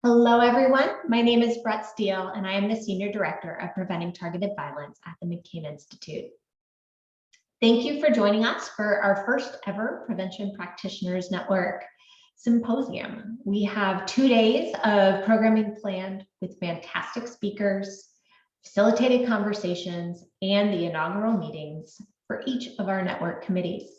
Hello, everyone. My name is Brett Steele, and I am the Senior Director of Preventing Targeted Violence at the McCain Institute. Thank you for joining us for our first ever Prevention Practitioners Network Symposium. We have 2 days of programming planned with fantastic speakers, facilitated conversations, and the inaugural meetings for each of our network committees.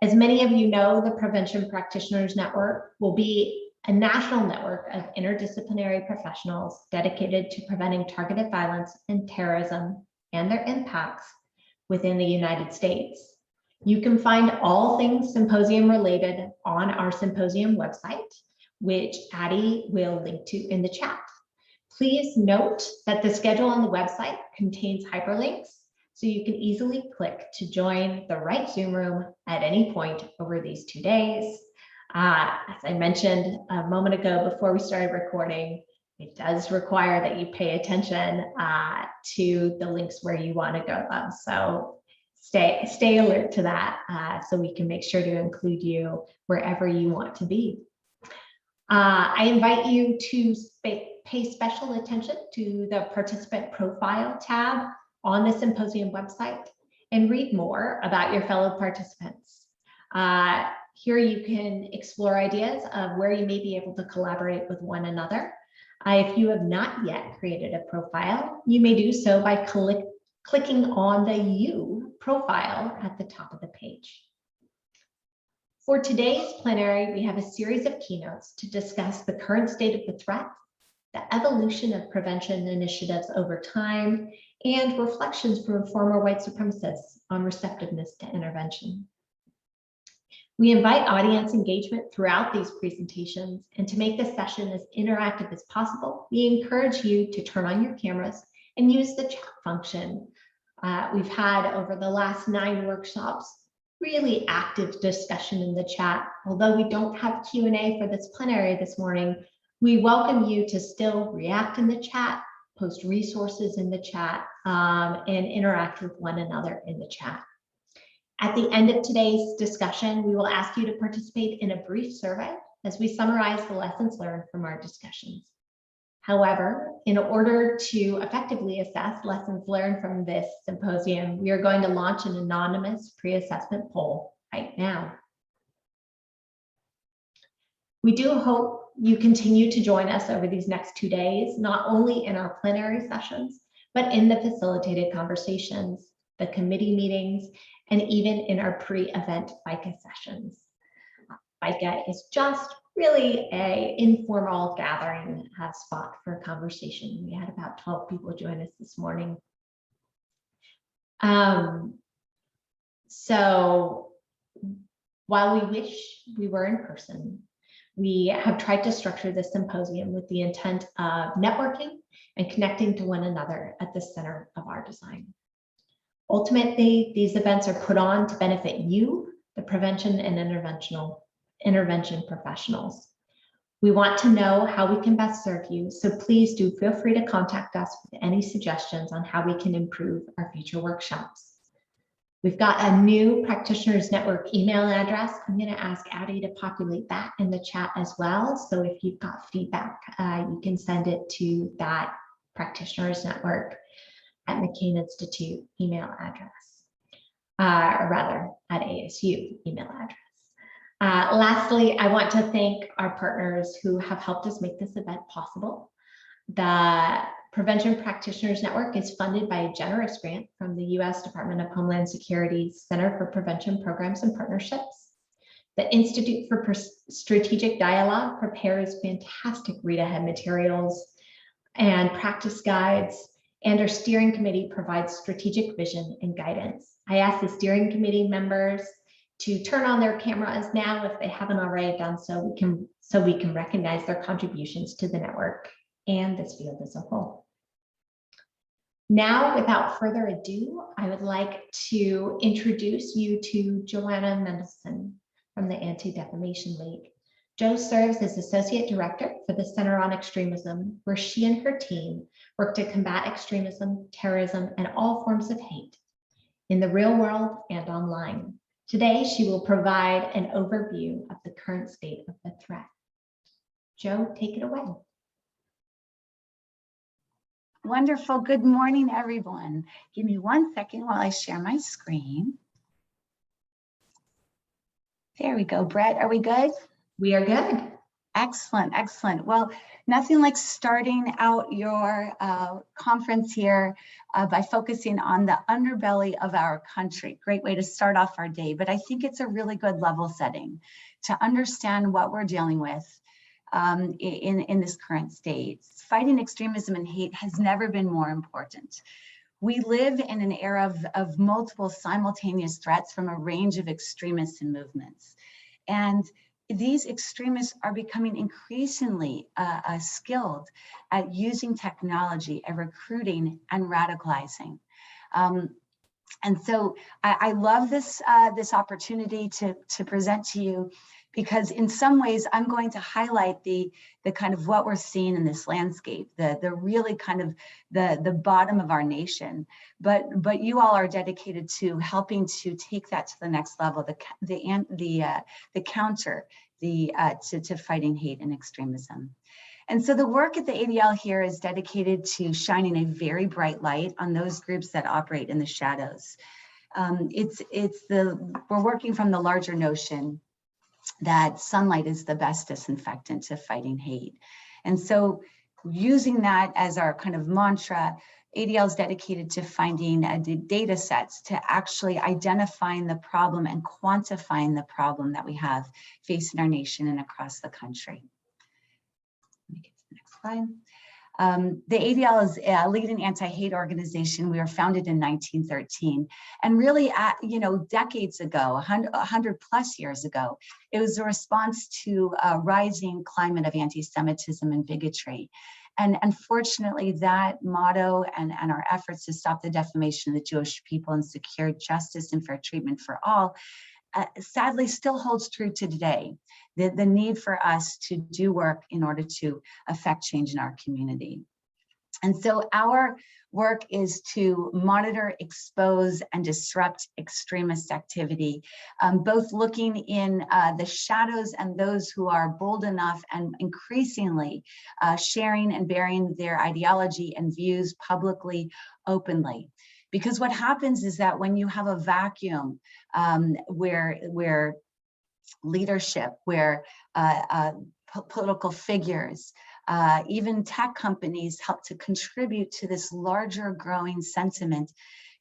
As many of you know, the Prevention Practitioners Network will be a national network of interdisciplinary professionals dedicated to preventing targeted violence and terrorism and their impacts within the United States. You can find all things symposium related on our symposium website, which Addie will link to in the chat. Please note that the schedule on the website contains hyperlinks, so you can easily click to join the right Zoom room at any point over these 2 days. As I mentioned a moment ago before we started recording, it does require that you pay attention to the links where you want to go. So stay alert to that so we can make sure to include you wherever you want to be. I invite you to pay special attention to the participant profile tab on the symposium website and read more about your fellow participants. Here you can explore ideas of where you may be able to collaborate with one another. If you have not yet created a profile, you may do so by clicking on the You profile at the top of the page. For today's plenary, we have a series of keynotes to discuss the current state of the threat, the evolution of prevention initiatives over time, and reflections from former white supremacists on receptiveness to intervention. We invite audience engagement throughout these presentations, and to make this session as interactive as possible, we encourage you to turn on your cameras and use the chat function. We've had over the last 9 workshops, really active discussion in the chat. Although we don't have Q&A for this plenary this morning, we welcome you to still react in the chat, post resources in the chat, and interact with one another in the chat. At the end of today's discussion, we will ask you to participate in a brief survey as we summarize the lessons learned from our discussions. However, in order to effectively assess lessons learned from this symposium, we are going to launch an anonymous pre-assessment poll right now. We do hope you continue to join us over these next 2 days, not only in our plenary sessions, but in the facilitated conversations, the committee meetings, and even in our pre-event FICA sessions. FICA is just really an informal gathering spot for conversation. We had about 12 people join us this morning. So while we wish we were in person, we have tried to structure this symposium with the intent of networking and connecting to one another at the center of our design. Ultimately, these events are put on to benefit you, the prevention and intervention professionals. We want to know how we can best serve you, so please do feel free to contact us with any suggestions on how we can improve our future workshops. We've got a new Practitioners Network email address. I'm going to ask Addie to populate that in the chat as well. So if you've got feedback, you can send it to that Practitioners Network at McCain Institute email address, or rather at ASU email address. Lastly, I want to thank our partners who have helped us make this event possible. The Prevention Practitioners Network is funded by a generous grant from the U.S. Department of Homeland Security's Center for Prevention Programs and Partnerships. The Institute for Strategic Dialogue prepares fantastic read-ahead materials and practice guides, and our steering committee provides strategic vision and guidance. I ask the steering committee members to turn on their cameras now if they haven't already done so, we can recognize their contributions to the network and this field as a whole. Now, without further ado, I would like to introduce you to Joanna Mendelson from the Anti-Defamation League. Jo serves as Associate Director for the Center on Extremism, where she and her team work to combat extremism, terrorism, and all forms of hate in the real world and online. Today, she will provide an overview of the current state of the threat. Jo, take it away. Wonderful. Good morning, everyone. Give me 1 second while I share my screen. There we go. Brett, are we good? We are good. Excellent, excellent. Well, nothing like starting out your conference here by focusing on the underbelly of our country. Great way to start off our day, but I think it's a really good level setting to understand what we're dealing with in this current state. Fighting extremism and hate has never been more important. We live in an era of multiple simultaneous threats from a range of extremists and movements. And these extremists are becoming increasingly skilled at using technology, at recruiting and radicalizing. And so I love this opportunity to present to you, because in some ways I'm going to highlight the kind of what we're seeing in this landscape, the really kind of the bottom of our nation. But you all are dedicated to helping to take that to the next level, the counter to fighting hate and extremism. And so the work at the ADL here is dedicated to shining a very bright light on those groups that operate in the shadows. We're working from the larger notion that sunlight is the best disinfectant to fighting hate. And so using that as our kind of mantra, ADL is dedicated to finding data sets to actually identifying the problem and quantifying the problem that we have facing our nation and across the country. Let me get to the next slide. The ADL is a leading anti-hate organization. We were founded in 1913, and really, decades ago, 100 plus years ago, it was a response to a rising climate of anti-Semitism and bigotry. And unfortunately, that motto and our efforts to stop the defamation of the Jewish people and secure justice and fair treatment for all sadly still holds true to today. The need for us to do work in order to affect change in our community. And so our work is to monitor, expose, and disrupt extremist activity, both looking in the shadows and those who are bold enough and increasingly sharing and bearing their ideology and views publicly, openly. Because what happens is that when you have a vacuum where leadership, where political figures, even tech companies help to contribute to this larger growing sentiment,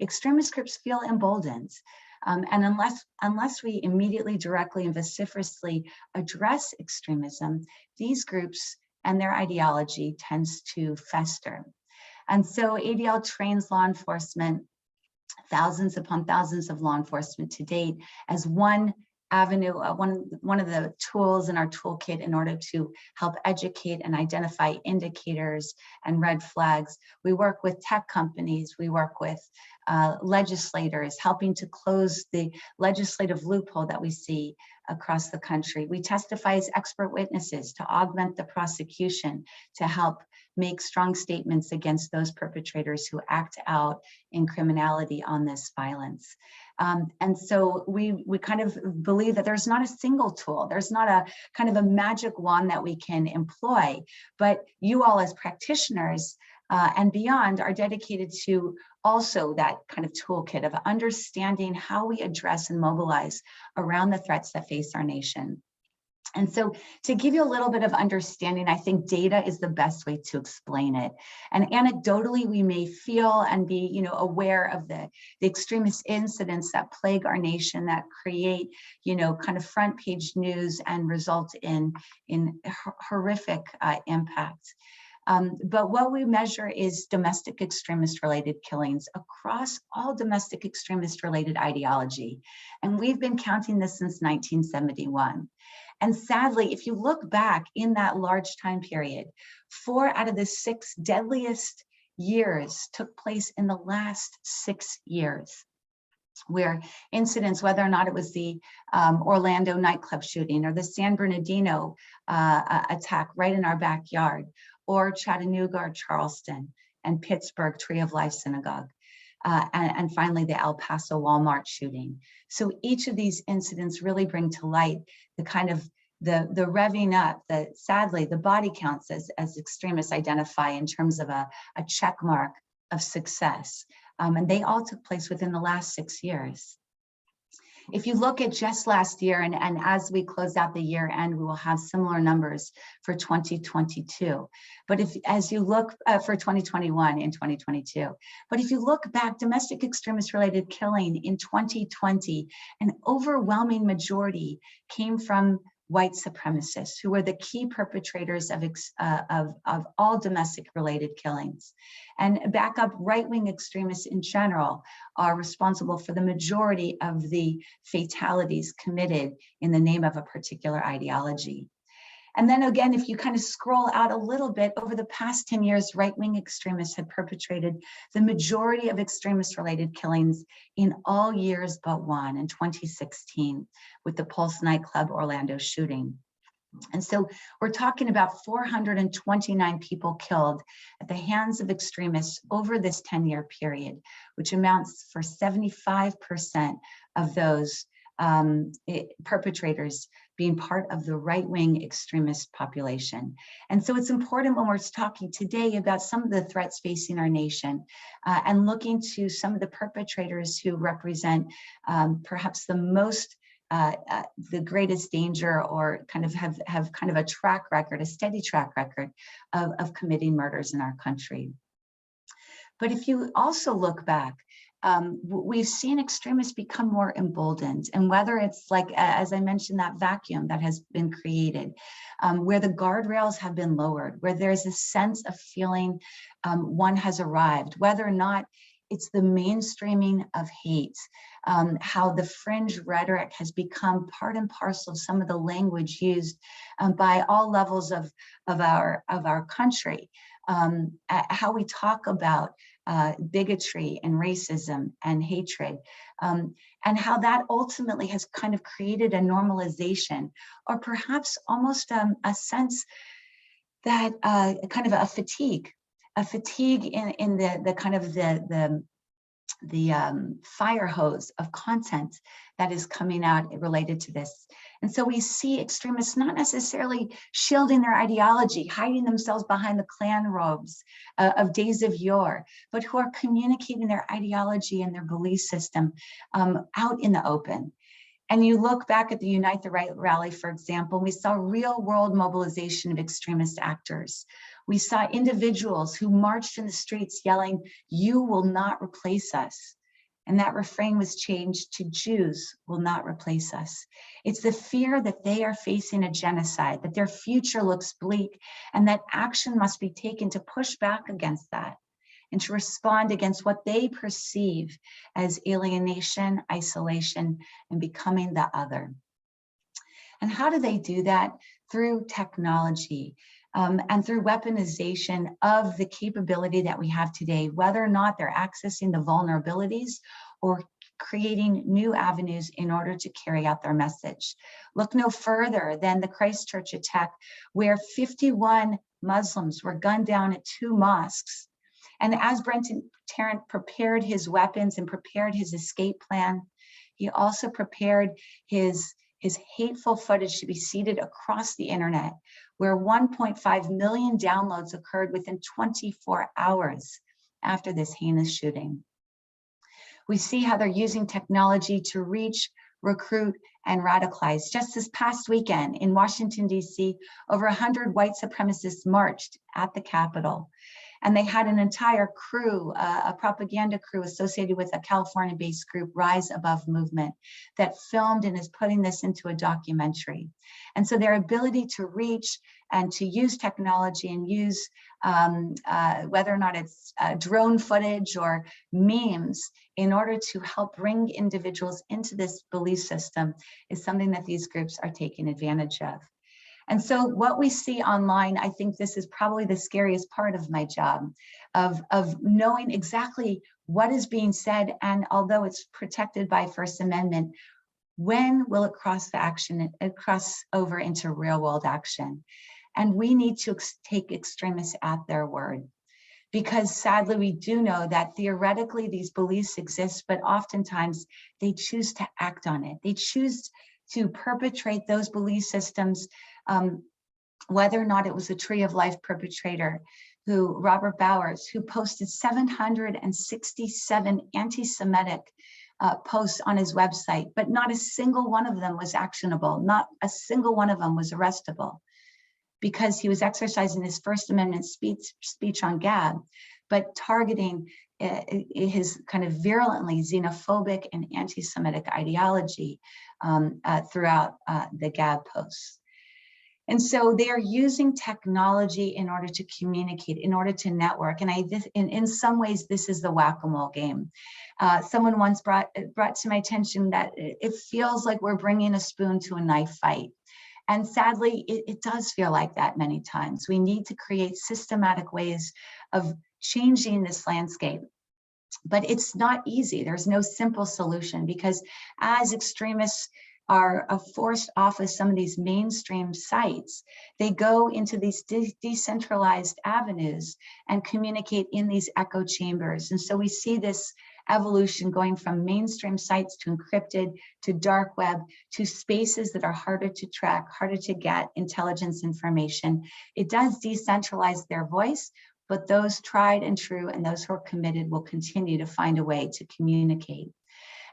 extremist groups feel emboldened. And unless we immediately, directly, and vociferously address extremism, these groups and their ideology tends to fester. And so ADL trains law enforcement, thousands upon thousands of law enforcement to date, as one avenue, one of the tools in our toolkit in order to help educate and identify indicators and red flags. We work with tech companies, we work with legislators, helping to close the legislative loophole that we see across the country. We testify as expert witnesses to augment the prosecution, to help make strong statements against those perpetrators who act out in criminality on this violence. And so we kind of believe that there's not a single tool, there's not a kind of a magic wand that we can employ, but you all as practitioners and beyond are dedicated to also that kind of toolkit of understanding how we address and mobilize around the threats that face our nation. And so to give you a little bit of understanding, I think data is the best way to explain it. And anecdotally, we may feel and be, aware of the extremist incidents that plague our nation, that create, kind of front page news and result in horrific impact. But what we measure is domestic extremist related killings across all domestic extremist related ideology. And we've been counting this since 1971. And sadly, if you look back in that large time period, 4 out of the 6 deadliest years took place in the last 6 years, where incidents, whether or not it was the Orlando nightclub shooting or the San Bernardino attack right in our backyard, or Chattanooga or Charleston and Pittsburgh Tree of Life Synagogue, and finally the El Paso Walmart shooting. So each of these incidents really bring to light the kind of revving up, sadly, the body counts as extremists identify in terms of a check mark of success. And they all took place within the last 6 years. If you look at just last year, and as we close out the year end, we will have similar numbers for 2022. But as you look for 2021 and 2022, but if you look back, domestic extremist related killing in 2020, an overwhelming majority came from white supremacists, who were the key perpetrators of all domestic related killings. And back up, right-wing extremists in general are responsible for the majority of the fatalities committed in the name of a particular ideology. And then again, if you kind of scroll out a little bit, over the past 10 years, right-wing extremists have perpetrated the majority of extremist-related killings in all years but one, in 2016, with the Pulse nightclub Orlando shooting. And so we're talking about 429 people killed at the hands of extremists over this 10-year period, which amounts for 75% of those perpetrators being part of the right-wing extremist population. And so it's important when we're talking today about some of the threats facing our nation and looking to some of the perpetrators who represent perhaps the most the greatest danger, or kind of have kind of a track record, a steady track record of committing murders in our country. But if you also look back, we've seen extremists become more emboldened, and whether it's like, as I mentioned, that vacuum that has been created, where the guardrails have been lowered, where there's a sense of feeling one has arrived, whether or not it's the mainstreaming of hate, how the fringe rhetoric has become part and parcel of some of the language used by all levels of our country, how we talk about bigotry and racism and hatred, and how that ultimately has kind of created a normalization, or perhaps almost a sense that kind of a fatigue in the kind of the fire hose of content that is coming out related to this. And so we see extremists not necessarily shielding their ideology, hiding themselves behind the Klan robes of days of yore, but who are communicating their ideology and their belief system out in the open. And you look back at the Unite the Right rally, for example, we saw real world mobilization of extremist actors. We saw individuals who marched in the streets yelling, "You will not replace us." And that refrain was changed to "Jews will not replace us." It's the fear that they are facing a genocide, that their future looks bleak, and that action must be taken to push back against that and to respond against what they perceive as alienation, isolation, and becoming the other. And how do they do that? Through technology. And through weaponization of the capability that we have today, whether or not they're accessing the vulnerabilities or creating new avenues in order to carry out their message. Look no further than the Christchurch attack, where 51 Muslims were gunned down at 2 mosques. And as Brenton Tarrant prepared his weapons and prepared his escape plan, he also prepared his hateful footage to be seeded across the internet, where 1.5 million downloads occurred within 24 hours after this heinous shooting. We see how they're using technology to reach, recruit, and radicalize. Just this past weekend in Washington, D.C., over 100 white supremacists marched at the Capitol. And they had an entire crew, a propaganda crew associated with a California-based group, Rise Above Movement, that filmed and is putting this into a documentary. And so their ability to reach and to use technology and use whether or not it's drone footage or memes in order to help bring individuals into this belief system is something that these groups are taking advantage of. And so what we see online, I think this is probably the scariest part of my job, of knowing exactly what is being said. And although it's protected by First Amendment, when will it cross over into real world action? And we need to take extremists at their word. Because sadly, we do know that theoretically these beliefs exist, but oftentimes they choose to act on it. They choose to perpetrate those belief systems, whether or not it was a Tree of Life perpetrator, Robert Bowers, who posted 767 anti-Semitic posts on his website, but not a single one of them was actionable. Not a single one of them was arrestable, because he was exercising his First Amendment speech on Gab, but targeting his kind of virulently xenophobic and anti-Semitic ideology throughout the Gab posts. And so they are using technology in order to communicate, in order to network. And in some ways, this is the whack-a-mole game. Someone once brought to my attention that it feels like we're bringing a spoon to a knife fight. And sadly, it does feel like that many times. We need to create systematic ways of changing this landscape. But it's not easy. There's no simple solution, because as extremists are forced off of some of these mainstream sites, they go into these decentralized avenues and communicate in these echo chambers. And so we see this evolution going from mainstream sites to encrypted, to dark web, to spaces that are harder to track, harder to get intelligence information. It does decentralize their voice, but those tried and true and those who are committed will continue to find a way to communicate.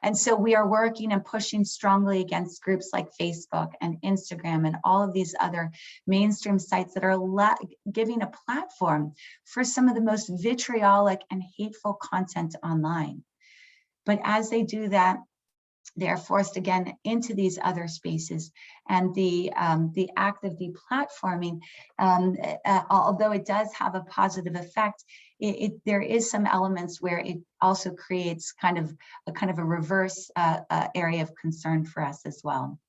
And so we are working and pushing strongly against groups like Facebook and Instagram and all of these other mainstream sites that are giving a platform for some of the most vitriolic and hateful content online. But as they do that, they're forced again into these other spaces, and the act of deplatforming, although it does have a positive effect, there is some elements where it also creates kind of a reverse area of concern for us as well.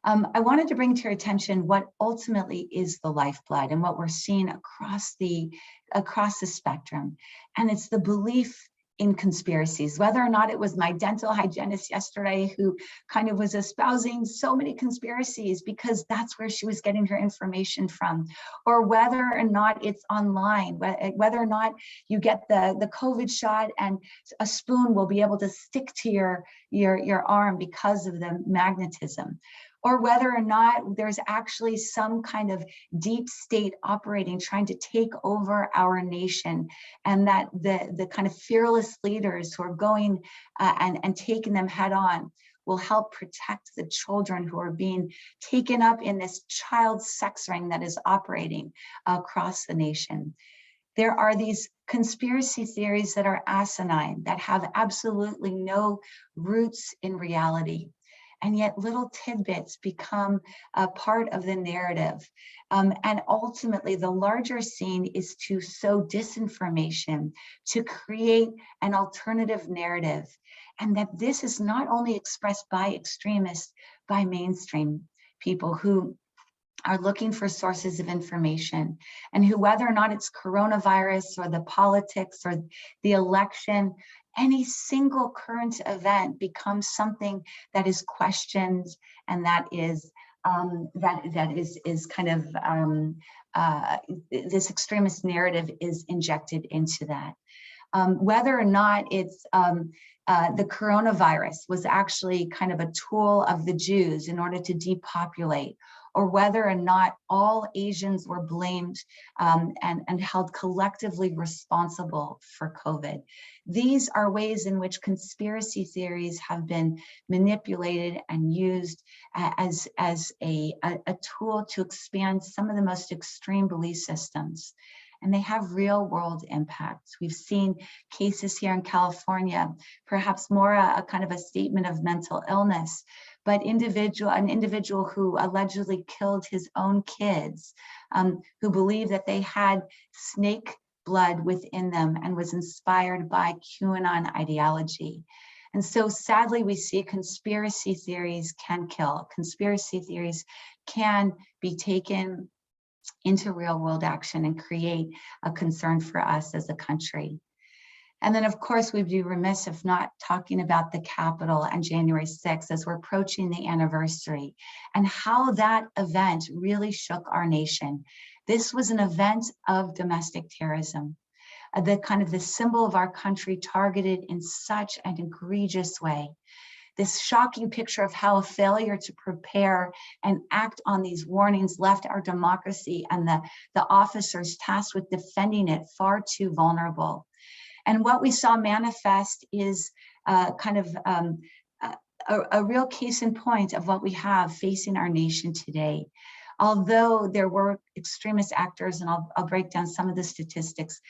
I wanted to bring to your attention what ultimately is the lifeblood and what we're seeing across the spectrum, and it's the belief in conspiracies. Whether or not it was my dental hygienist yesterday who kind of was espousing so many conspiracies because that's where she was getting her information from, or whether or not it's online, whether or not you get the COVID shot and a spoon will be able to stick to your arm because of the magnetism, or whether or not there's actually some kind of deep state operating, trying to take over our nation, and that the kind of fearless leaders who are going and taking them head on will help protect the children who are being taken up in this child sex ring that is operating across the nation. There are these conspiracy theories that are asinine, that have absolutely no roots in reality. And yet little tidbits become a part of the narrative. And ultimately, the larger scene is to sow disinformation, to create an alternative narrative. And that this is not only expressed by extremists, by mainstream people who are looking for sources of information, and who, whether or not it's coronavirus or the politics or the election, any single current event becomes something that is questioned, and that is kind of this extremist narrative is injected into that. Whether or not it's the coronavirus was actually kind of a tool of the Jews in order to depopulate, or whether or not all Asians were blamed and held collectively responsible for COVID. These are ways in which conspiracy theories have been manipulated and used as a tool to expand some of the most extreme belief systems. And they have real world impacts. We've seen cases here in California, perhaps more a kind of a statement of mental illness, but an individual who allegedly killed his own kids, who believed that they had snake blood within them and was inspired by QAnon ideology. And so sadly, we see conspiracy theories can kill. Conspiracy theories can be taken into real world action and create a concern for us as a country. And then, of course, we'd be remiss if not talking about the Capitol and January 6th as we're approaching the anniversary, and how that event really shook our nation. This was an event of domestic terrorism, the symbol of our country targeted in such an egregious way. this shocking picture of how a failure to prepare and act on these warnings left our democracy and the officers tasked with defending it far too vulnerable. And what we saw manifest is a real case in point of what we have facing our nation today. Although there were extremist actors, and I'll break down some of the statistics,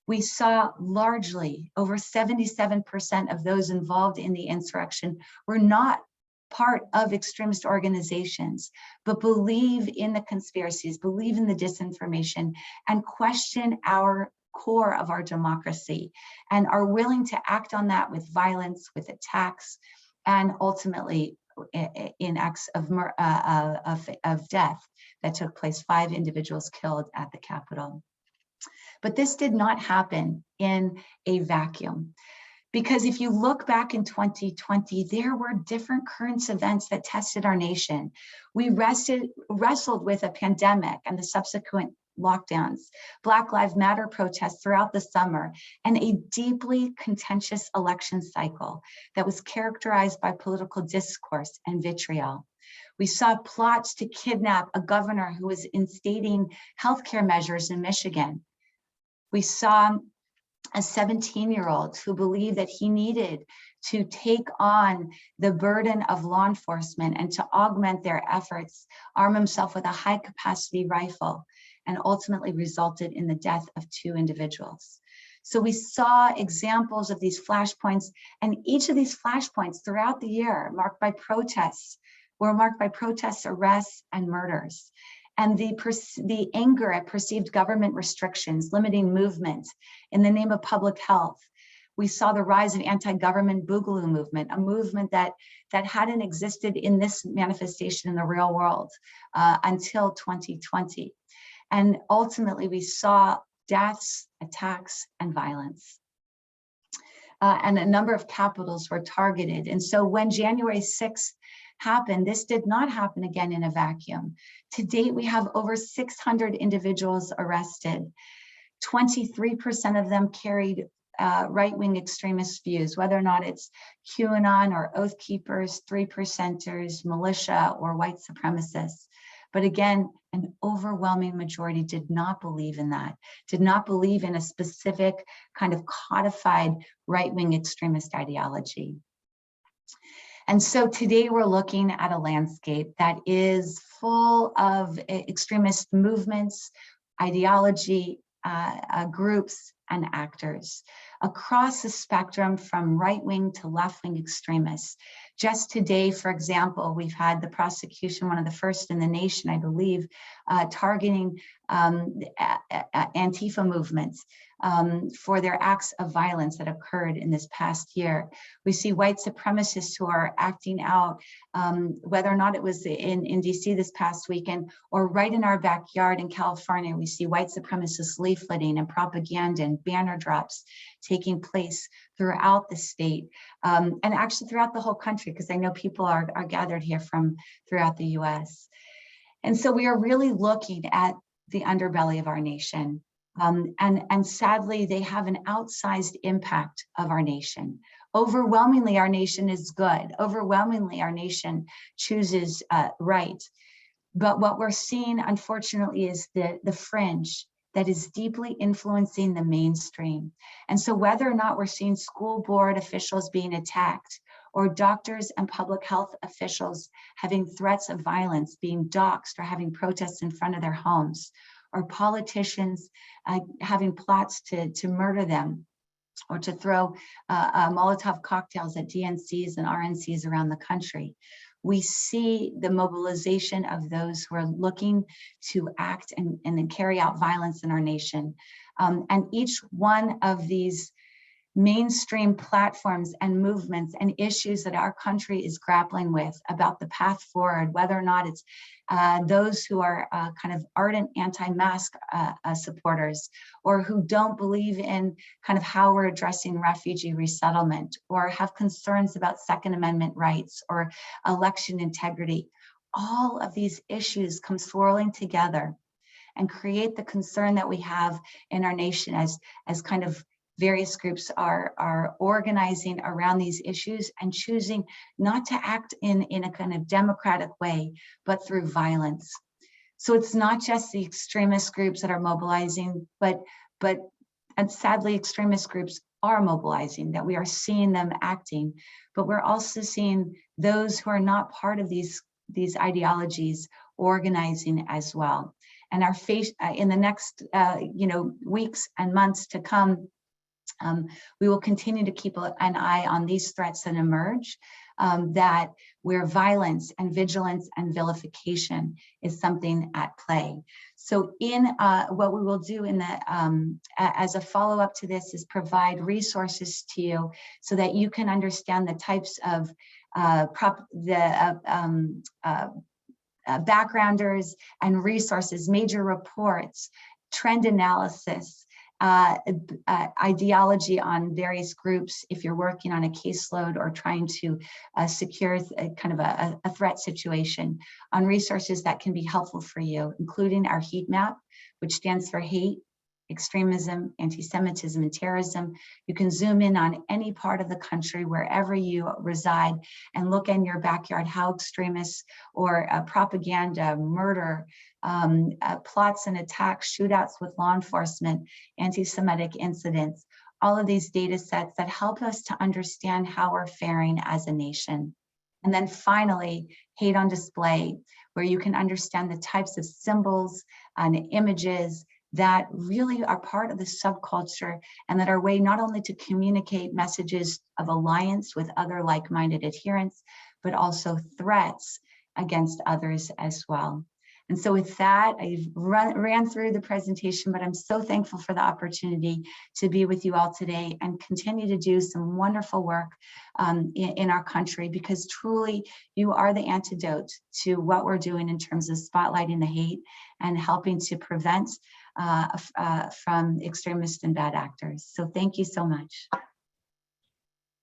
we saw largely over 77% of those involved in the insurrection were not part of extremist organizations, but believe in the conspiracies, believe in the disinformation, and question our core of our democracy, and are willing to act on that with violence, with attacks, and ultimately in acts of death that took place, 5 individuals killed at the Capitol. But this did not happen in a vacuum, because if you look back in 2020, there were different current events that tested our nation. We wrestled with a pandemic and the subsequent lockdowns, Black Lives Matter protests throughout the summer, and a deeply contentious election cycle that was characterized by political discourse and vitriol. We saw plots to kidnap a governor who was instating healthcare measures in Michigan. We saw a 17-year-old who believed that he needed to take on the burden of law enforcement and to augment their efforts, arm himself with a high-capacity rifle, and ultimately resulted in the death of 2 individuals. So we saw examples of these flashpoints, and each of these flashpoints throughout the year were marked by protests, arrests, and murders. And the anger at perceived government restrictions, limiting movement in the name of public health. We saw the rise of anti-government boogaloo movement, a movement that hadn't existed in this manifestation in the real world until 2020. And ultimately, we saw deaths, attacks, and violence. And a number of capitals were targeted. And so when January 6th happened, this did not happen again in a vacuum. To date, we have over 600 individuals arrested. 23% of them carried right-wing extremist views, whether or not it's QAnon or Oath Keepers, 3%ers, militia, or white supremacists. But again, an overwhelming majority did not believe in that, did not believe in a specific kind of codified right-wing extremist ideology. And so today we're looking at a landscape that is full of extremist movements, ideology, groups, and actors across the spectrum from right-wing to left-wing extremists. Just today, for example, we've had the prosecution, one of the first in the nation, I believe, targeting Antifa movements for their acts of violence that occurred in this past year. We see white supremacists who are acting out, whether or not it was in DC this past weekend or right in our backyard in California. We see white supremacist leafleting and propaganda and banner drops taking place throughout the state, and actually throughout the whole country, because I know people are gathered here from throughout the US. And so we are really looking at the underbelly of our nation. And sadly, they have an outsized impact of our nation. Overwhelmingly, our nation is good. Overwhelmingly, our nation chooses right. But what we're seeing, unfortunately, is the fringe that is deeply influencing the mainstream. And so whether or not we're seeing school board officials being attacked, or doctors and public health officials having threats of violence, being doxxed, or having protests in front of their homes, or politicians having plots to murder them, or to throw Molotov cocktails at DNCs and RNCs around the country. We see the mobilization of those who are looking to act and carry out violence in our nation. And each one of these mainstream platforms and movements and issues that our country is grappling with about the path forward, whether or not it's those who are kind of ardent anti-mask supporters, or who don't believe in kind of how we're addressing refugee resettlement, or have concerns about Second Amendment rights or election integrity. All of these issues come swirling together and create the concern that we have in our nation as kind of various groups are organizing around these issues and choosing not to act in a kind of democratic way, but through violence. So it's not just the extremist groups that are mobilizing, and sadly, extremist groups are mobilizing, that we are seeing them acting, but we're also seeing those who are not part of these ideologies organizing as well. And our face in the next weeks and months to come, we will continue to keep an eye on these threats that emerge, that where violence and vigilance and vilification is something at play. So in what we will do in the as a follow-up to this is provide resources to you so that you can understand the types of backgrounders and resources, major reports, trend analysis, ideology on various groups if you're working on a caseload or trying to secure kind of a threat situation, on resources that can be helpful for you, including our heat map, which stands for hate, extremism, anti-Semitism, and terrorism. You can zoom in on any part of the country, wherever you reside, and look in your backyard how extremists or propaganda, murder, plots and attacks, shootouts with law enforcement, anti-Semitic incidents, all of these data sets that help us to understand how we're faring as a nation. And then finally, hate on display, where you can understand the types of symbols and images that really are part of the subculture and that are a way not only to communicate messages of alliance with other like-minded adherents, but also threats against others as well. And so with that, I've ran through the presentation, but I'm so thankful for the opportunity to be with you all today and continue to do some wonderful work in our country, because truly you are the antidote to what we're doing in terms of spotlighting the hate and helping to prevent from extremists and bad actors. So thank you so much.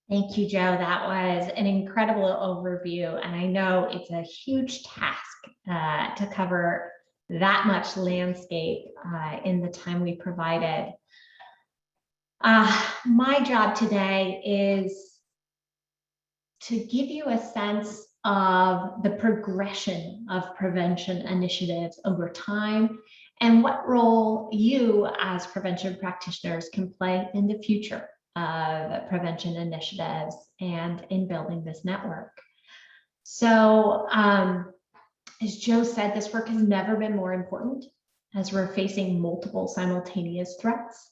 Thank you, Joe. That was an incredible overview. And I know it's a huge task to cover that much landscape in the time we provided. My job today is to give you a sense of the progression of prevention initiatives over time and what role you as prevention practitioners can play in the future of prevention initiatives and in building this network. So as Joe said, this work has never been more important as we're facing multiple simultaneous threats.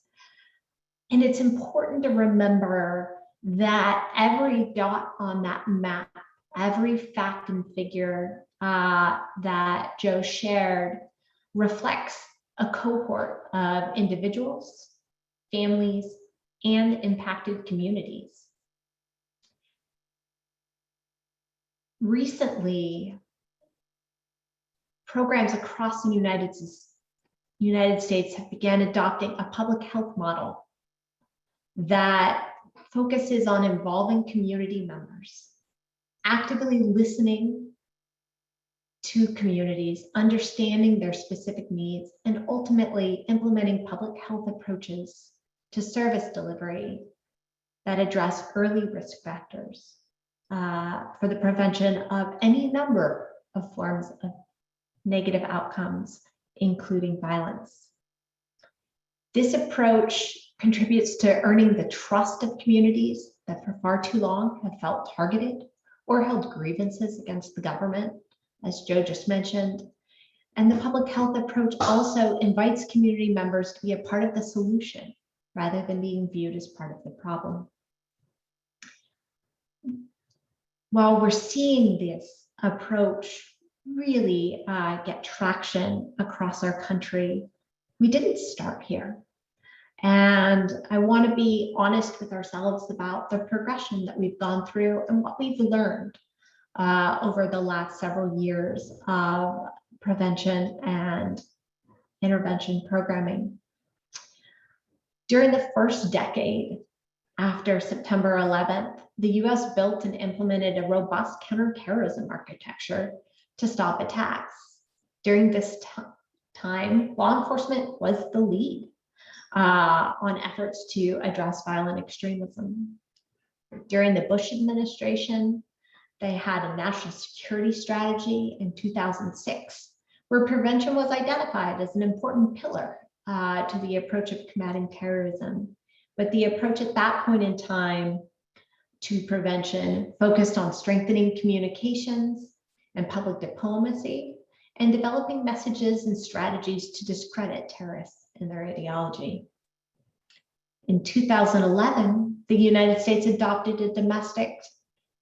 And it's important to remember that every dot on that map, every fact and figure that Joe shared reflects a cohort of individuals, families, and impacted communities. Recently, programs across the United States have begun adopting a public health model that focuses on involving community members, actively listening to communities, understanding their specific needs, and ultimately implementing public health approaches to service delivery that address early risk factors for the prevention of any number of forms of negative outcomes, including violence. This approach contributes to earning the trust of communities that for far too long have felt targeted or held grievances against the government, as Joe just mentioned. And the public health approach also invites community members to be a part of the solution rather than being viewed as part of the problem. While we're seeing this approach really get traction across our country, we didn't start here. And I want to be honest with ourselves about the progression that we've gone through and what we've learned over the last several years of prevention and intervention programming. During the first decade after September 11th, the US built and implemented a robust counterterrorism architecture to stop attacks. During this time, law enforcement was the lead. on efforts to address violent extremism. During the Bush administration, they had a national security strategy in 2006, where prevention was identified as an important pillar to the approach of combating terrorism. But the approach at that point in time to prevention focused on strengthening communications and public diplomacy and developing messages and strategies to discredit terrorists and their ideology. In 2011, the United States adopted a domestic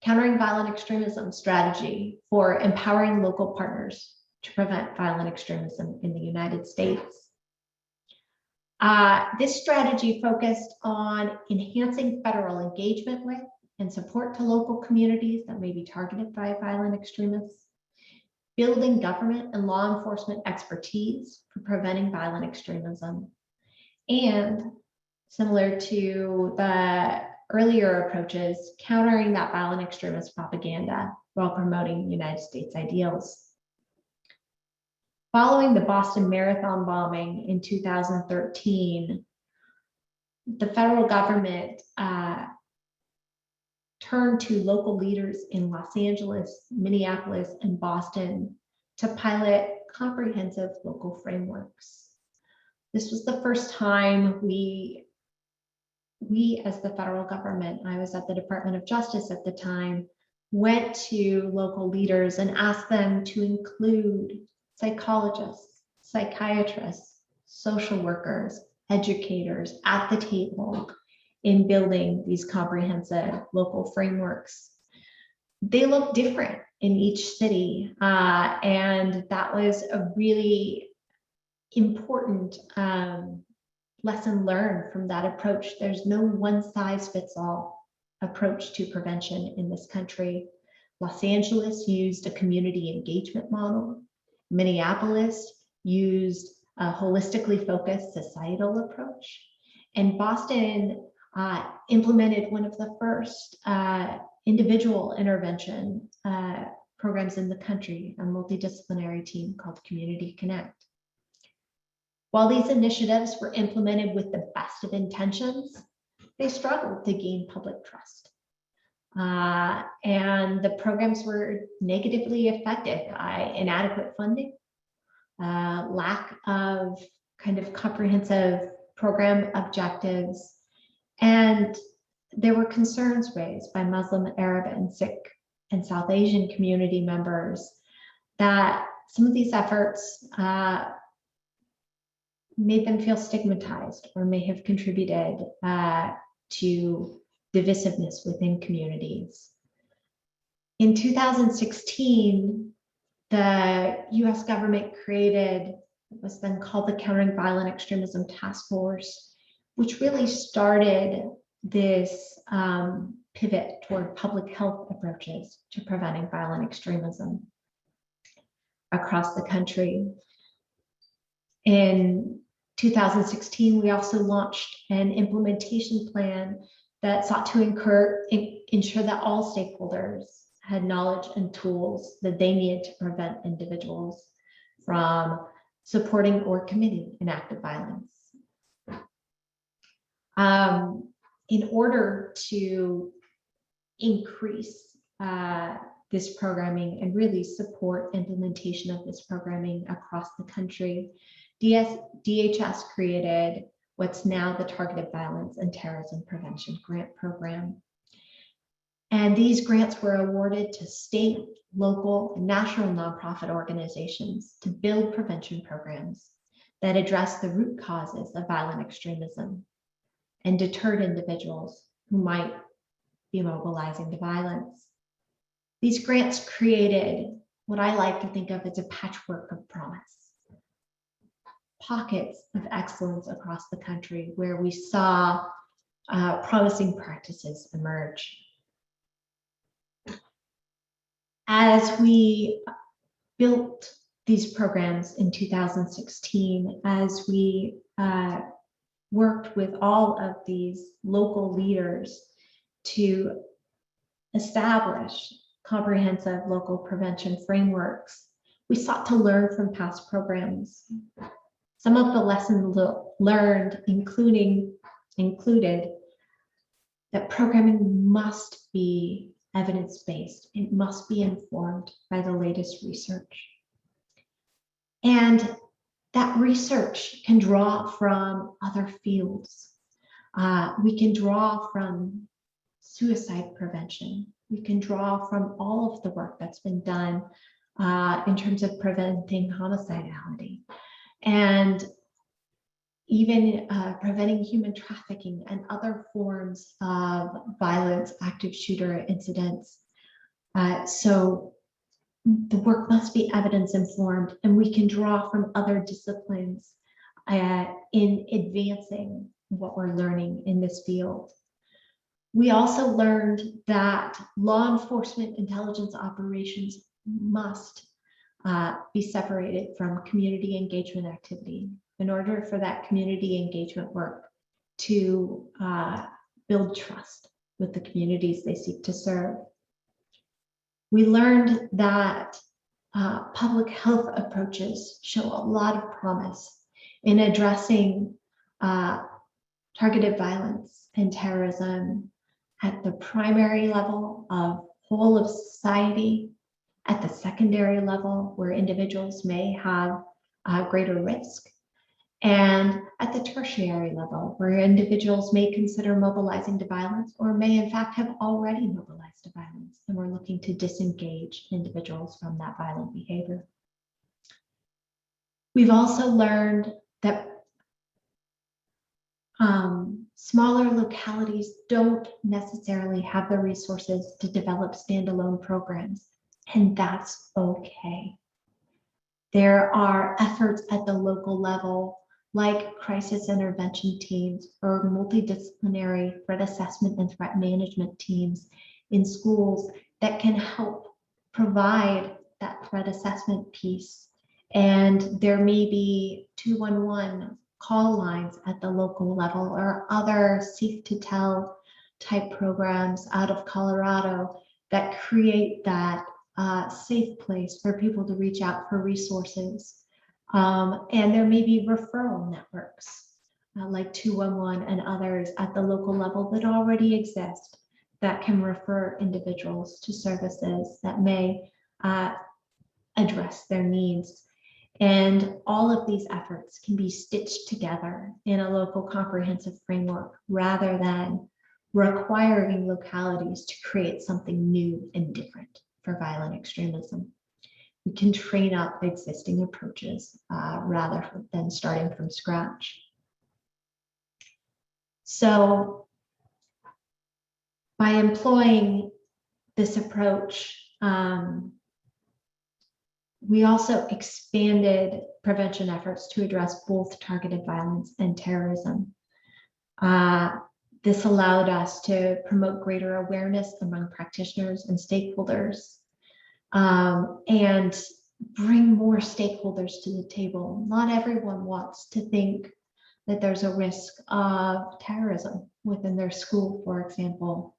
countering violent extremism strategy for empowering local partners to prevent violent extremism in the United States. This strategy focused on enhancing federal engagement with and support to local communities that may be targeted by violent extremists, building government and law enforcement expertise for preventing violent extremism, and similar to the earlier approaches, countering that violent extremist propaganda while promoting United States ideals. Following the Boston Marathon bombing in 2013, the federal government turned to local leaders in Los Angeles, Minneapolis, and Boston to pilot comprehensive local frameworks. This was the first time we as the federal government, I was at the Department of Justice at the time, went to local leaders and asked them to include psychologists, psychiatrists, social workers, educators at the table in building these comprehensive local frameworks. They look different in each city, and that was a really important lesson learned from that approach. There's no one-size-fits-all approach to prevention in this country. Los Angeles used a community engagement model. Minneapolis used a holistically focused societal approach. And Boston implemented one of the first individual intervention programs in the country, a multidisciplinary team called Community Connect. While these initiatives were implemented with the best of intentions, they struggled to gain public trust. And the programs were negatively affected by inadequate funding, lack of kind of comprehensive program objectives, and there were concerns raised by Muslim, Arab, and Sikh and South Asian community members that some of these efforts made them feel stigmatized or may have contributed to divisiveness within communities. In 2016, the US government created what was then called the Countering Violent Extremism Task Force, which really started this pivot toward public health approaches to preventing violent extremism across the country. In 2016, we also launched an implementation plan that sought to ensure that all stakeholders had knowledge and tools that they needed to prevent individuals from supporting or committing an act of violence. In order to increase this programming and really support implementation of this programming across the country, DHS created what's now the Targeted Violence and Terrorism Prevention Grant Program. And these grants were awarded to state, local, and national nonprofit organizations to build prevention programs that address the root causes of violent extremism and deterred individuals who might be mobilizing to violence. These grants created what I like to think of as a patchwork of promise. Pockets of excellence across the country where we saw promising practices emerge. As we built these programs in 2016, as we worked with all of these local leaders to establish comprehensive local prevention frameworks, we sought to learn from past programs. Some of the lessons learned included that programming must be evidence-based. It must be informed by the latest research. And that research can draw from other fields. We can draw from suicide prevention. We can draw from all of the work that's been done in terms of preventing homicidality and even preventing human trafficking and other forms of violence, active shooter incidents. So the work must be evidence informed, and we can draw from other disciplines in advancing what we're learning in this field. We also learned that law enforcement intelligence operations must be separated from community engagement activity in order for that community engagement work to build trust with the communities they seek to serve. We learned that public health approaches show a lot of promise in addressing targeted violence and terrorism at the primary level of whole of society, at the secondary level where individuals may have greater risk, and at the tertiary level where individuals may consider mobilizing to violence or may in fact have already mobilized to violence, and we're looking to disengage individuals from that violent behavior. We've also learned that smaller localities don't necessarily have the resources to develop standalone programs, and that's okay. There are efforts at the local level, like crisis intervention teams or multidisciplinary threat assessment and threat management teams in schools that can help provide that threat assessment piece. And there may be 211 call lines at the local level or other Safe to Tell type programs out of Colorado that create that safe place for people to reach out for resources. And there may be referral networks like 211 and others at the local level that already exist that can refer individuals to services that may address their needs. And all of these efforts can be stitched together in a local comprehensive framework rather than requiring localities to create something new and different for violent extremism. We can train up existing approaches rather than starting from scratch. So by employing this approach, we also expanded prevention efforts to address both targeted violence and terrorism. This allowed us to promote greater awareness among practitioners and stakeholders and bring more stakeholders to the table. Not everyone wants to think that there's a risk of terrorism within their school, for example.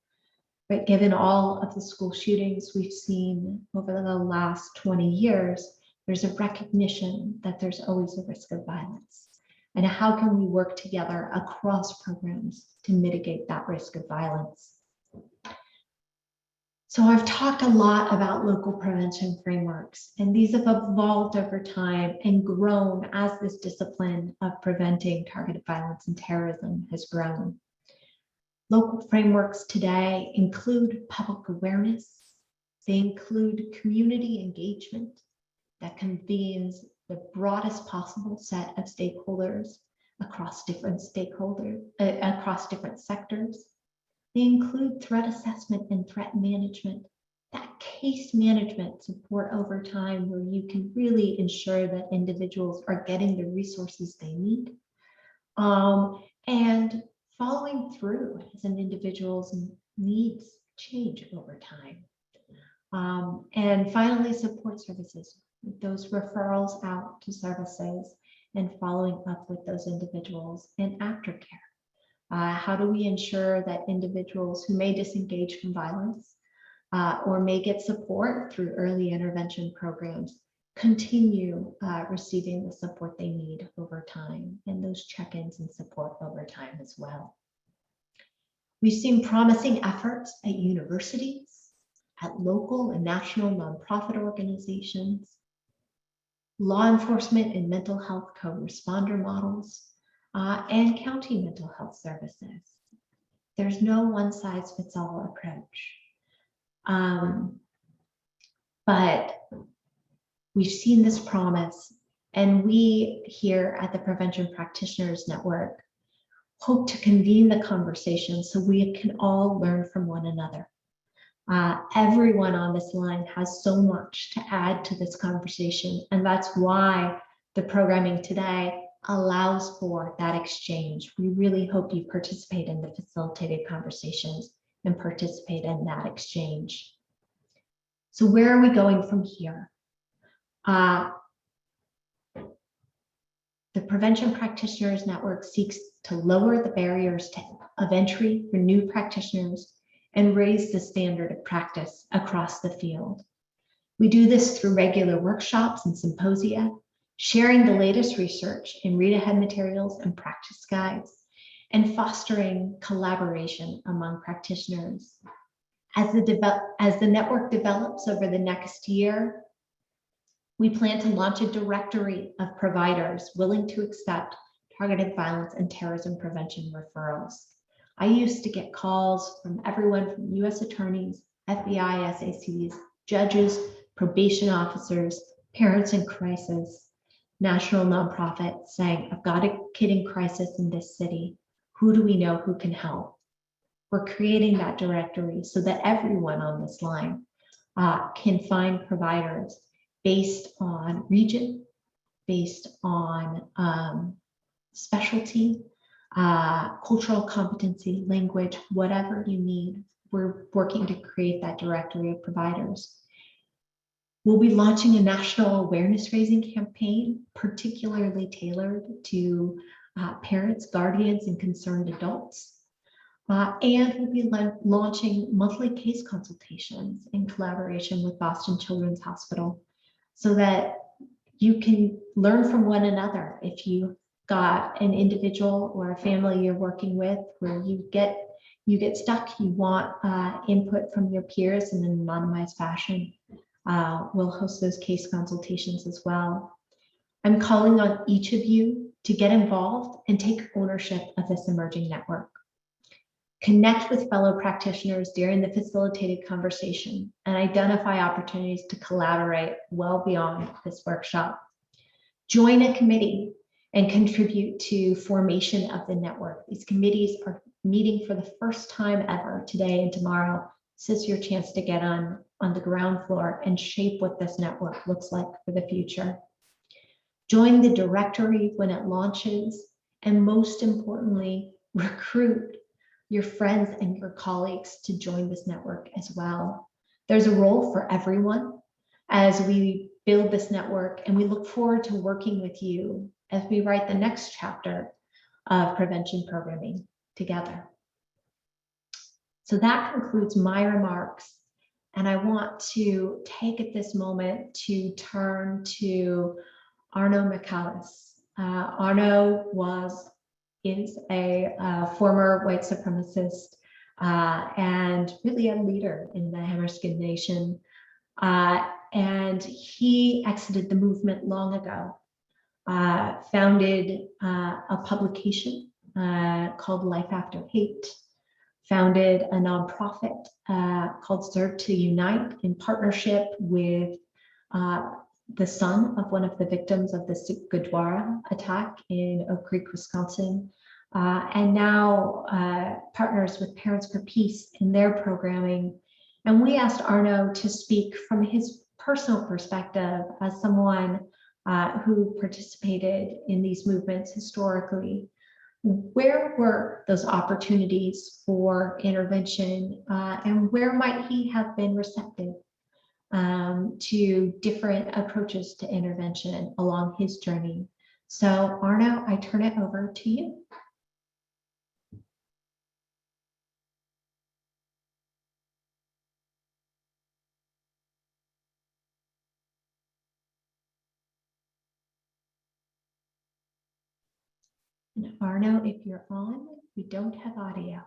But given all of the school shootings we've seen over the last 20 years, there's a recognition that there's always a risk of violence. And how can we work together across programs to mitigate that risk of violence? So I've talked a lot about local prevention frameworks, and these have evolved over time and grown as this discipline of preventing targeted violence and terrorism has grown. Local frameworks today include public awareness. They include community engagement that convenes the broadest possible set of stakeholders across different across different sectors. They include threat assessment and threat management, that case management support over time where you can really ensure that individuals are getting the resources they need. And following through as an individual's needs change over time. And finally, support services, those referrals out to services and following up with those individuals and aftercare. How do we ensure that individuals who may disengage from violence or may get support through early intervention programs continue receiving the support they need over time, and those check-ins and support over time as well. We've seen promising efforts at universities, at local and national nonprofit organizations, law enforcement and mental health co-responder models, and county mental health services. There's no one-size-fits-all approach. But we've seen this promise, and we here at the Prevention Practitioners Network hope to convene the conversation so we can all learn from one another. Everyone on this line has so much to add to this conversation, and that's why the programming today allows for that exchange. We really hope you participate in the facilitated conversations and participate in that exchange. So where are we going from here? The Prevention Practitioners Network seeks to lower the barriers of entry for new practitioners and raise the standard of practice across the field. We do this through regular workshops and symposia, sharing the latest research in read-ahead materials and practice guides, and fostering collaboration among practitioners. As the network develops over the next year, we plan to launch a directory of providers willing to accept targeted violence and terrorism prevention referrals. I used to get calls from everyone from US attorneys, FBI, SACs, judges, probation officers, parents in crisis, national nonprofits saying, I've got a kid in crisis in this city. Who do we know who can help? We're creating that directory so that everyone on this line can find providers based on region, based on specialty, cultural competency, language, whatever you need. We're working to create that directory of providers. We'll be launching a national awareness raising campaign, particularly tailored to parents, guardians, and concerned adults. And we'll be launching monthly case consultations in collaboration with Boston Children's Hospital so that you can learn from one another. If you got an individual or a family you're working with where you get stuck, you want input from your peers in an anonymized fashion, we'll host those case consultations as well. I'm calling on each of you to get involved and take ownership of this emerging network. Connect with fellow practitioners during the facilitated conversation and identify opportunities to collaborate well beyond this workshop. Join a committee and contribute to formation of the network. These committees are meeting for the first time ever today and tomorrow. This is your chance to get on the ground floor and shape what this network looks like for the future. Join the directory when it launches, and most importantly, recruit your friends and your colleagues to join this network as well. There's a role for everyone as we build this network, and we look forward to working with you as we write the next chapter of prevention programming together. So that concludes my remarks, and I want to take at this moment to turn to Arno Mcallis. Arno is a former white supremacist and really a leader in the Hammerskin Nation. And he exited the movement long ago, founded a publication called Life After Hate, founded a nonprofit called Serve to Unite in partnership with the son of one of the victims of the Gurdwara attack in Oak Creek, Wisconsin, and now partners with Parents for Peace in their programming. And we asked Arno to speak from his personal perspective as someone who participated in these movements historically. Where were those opportunities for intervention, and where might he have been receptive to different approaches to intervention along his journey? So Arno, I turn it over to you. And Arno, if you're on, we don't have audio.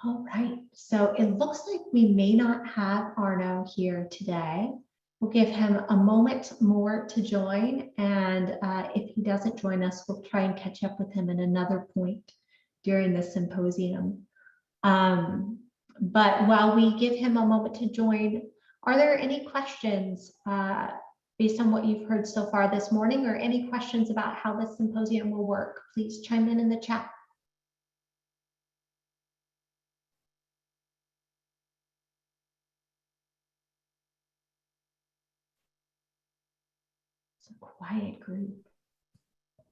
All right, so it looks like we may not have Arno here today. We'll give him a moment more to join, and if he doesn't join us, we'll try and catch up with him at another point during the symposium. But while we give him a moment to join, are there any questions based on what you've heard so far this morning, or any questions about how the symposium will work? Please chime in the chat. It's a quiet group.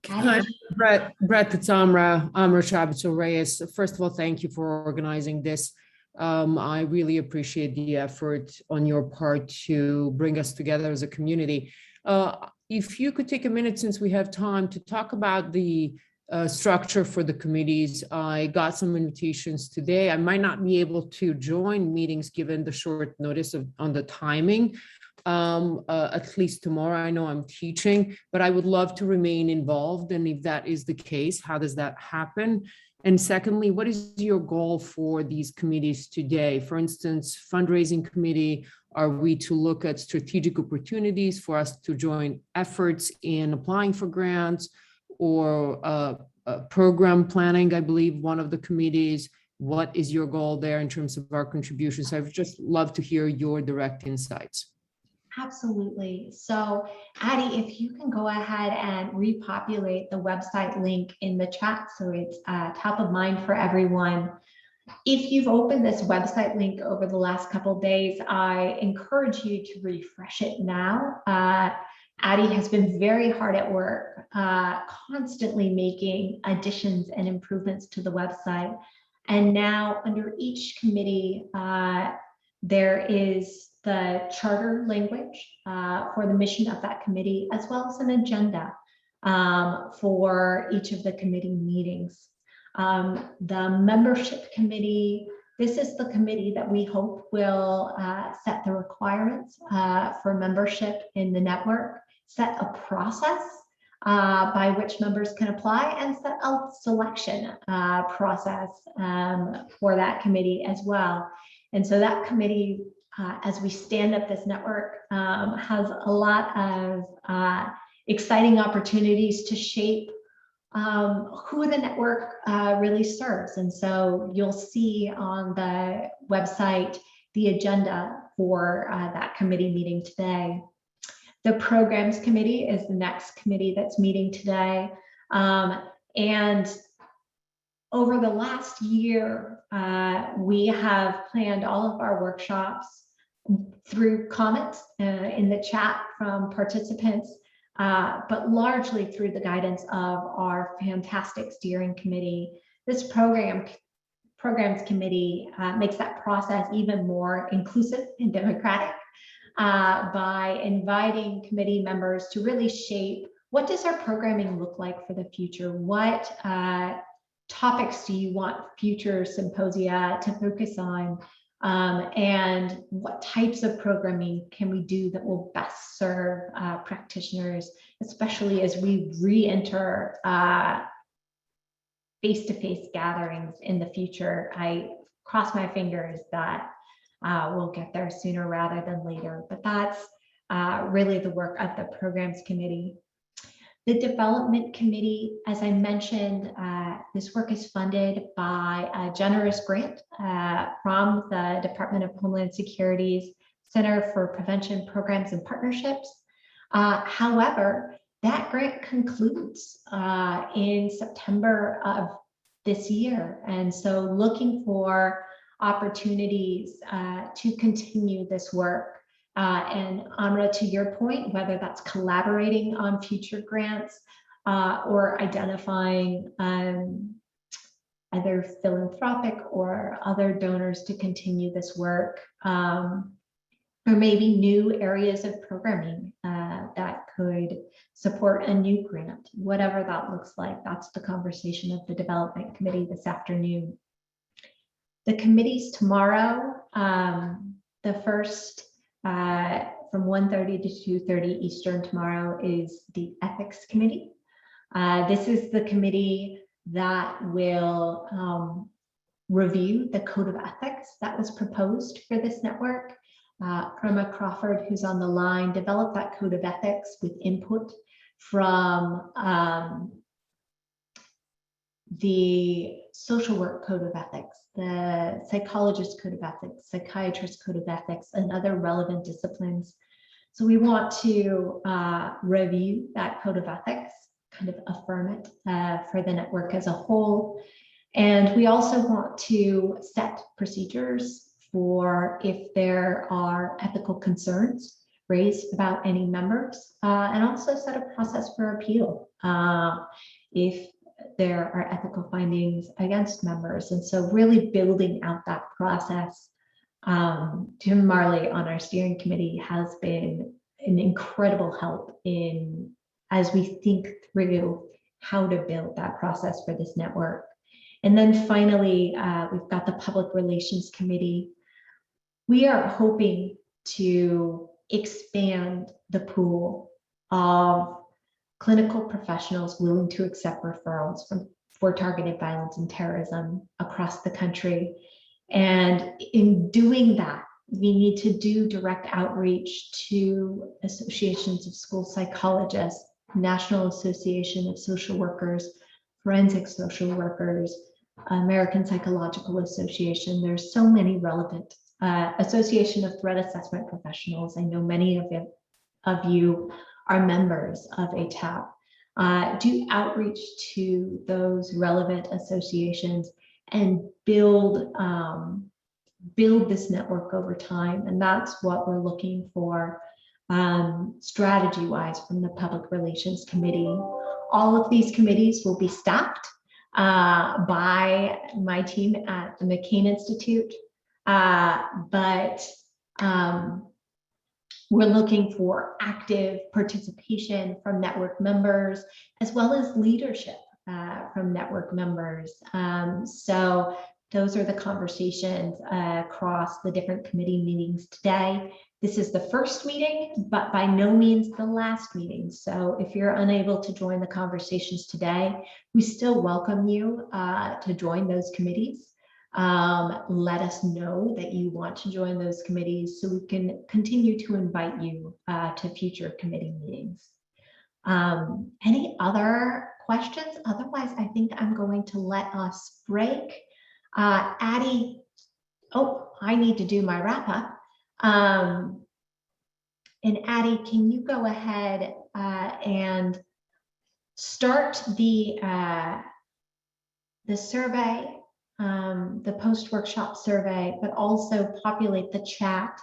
Hi, Brett, it's Amra Shabatul Reyes. First of all, thank you for organizing this. I really appreciate the effort on your part to bring us together as a community. If you could take a minute, since we have time, to talk about the structure for the committees. I got some invitations today. I might not be able to join meetings given the short notice on the timing. At least tomorrow. I know I'm teaching, but I would love to remain involved. And if that is the case, how does that happen? And secondly, what is your goal for these committees today? For instance, fundraising committee, are we to look at strategic opportunities for us to join efforts in applying for grants, or program planning, I believe one of the committees? What is your goal there in terms of our contributions? I would just love to hear your direct insights. Absolutely. So Addie, if you can go ahead and repopulate the website link in the chat so it's top of mind for everyone. If you've opened this website link over the last couple of days, I encourage you to refresh it now. Addie has been very hard at work, constantly making additions and improvements to the website. And now under each committee, there is the charter language for the mission of that committee, as well as an agenda for each of the committee meetings. The membership committee, this is the committee that we hope will set the requirements for membership in the network, set a process by which members can apply, and set a selection process for that committee as well. And so that committee, as we stand up this network, has a lot of exciting opportunities to shape who the network really serves. And so you'll see on the website the agenda for that committee meeting today. The programs committee is the next committee that's meeting today. And over the last year, we have planned all of our workshops through comments in the chat from participants, but largely through the guidance of our fantastic steering committee. This programs committee makes that process even more inclusive and democratic by inviting committee members to really shape, what does our programming look like for the future? What topics do you want future symposia to focus on? And what types of programming can we do that will best serve practitioners, especially as we re-enter face-to-face gatherings in the future? I cross my fingers that we'll get there sooner rather than later, but that's really the work of the programs committee. The development committee, as I mentioned, this work is funded by a generous grant from the Department of Homeland Security's Center for Prevention Programs and Partnerships. However, that grant concludes in September of this year. And so looking for opportunities to continue this work. And Amra, to your point, whether that's collaborating on future grants or identifying either philanthropic or other donors to continue this work, or maybe new areas of programming that could support a new grant, whatever that looks like. That's the conversation of the development committee this afternoon. The committees tomorrow, the first from 1:30 to 2:30 Eastern tomorrow is the Ethics Committee. This is the committee that will review the code of ethics that was proposed for this network. Irma Crawford, who's on the line, developed that code of ethics with input from the social work code of ethics, the psychologist code of ethics, psychiatrist code of ethics, and other relevant disciplines. So we want to review that code of ethics, kind of affirm it for the network as a whole. And we also want to set procedures for if there are ethical concerns raised about any members, and also set a process for appeal if there are ethical findings against members. And so really building out that process. Jim Marley on our steering committee has been an incredible help in as we think through how to build that process for this network. And then finally, we've got the Public Relations Committee. We are hoping to expand the pool of clinical professionals willing to accept referrals for targeted violence and terrorism across the country. And in doing that, we need to do direct outreach to associations of school psychologists, National Association of Social Workers, Forensic Social Workers, American Psychological Association. There's so many relevant Association of Threat Assessment Professionals. I know many of you are members of ATAP. Do outreach to those relevant associations and build this network over time. And that's what we're looking for strategy-wise from the Public Relations Committee. All of these committees will be staffed by my team at the McCain Institute, but we're looking for active participation from network members, as well as leadership from network members. So those are the conversations across the different committee meetings today. This is the first meeting, but by no means the last meeting. So if you're unable to join the conversations today, we still welcome you to join those committees. Let us know that you want to join those committees so we can continue to invite you to future committee meetings. Any other questions? Otherwise, I think I'm going to let us break. Addie, oh, I need to do my wrap up. And Addie, can you go ahead and start the survey, the post-workshop survey, but also populate the chat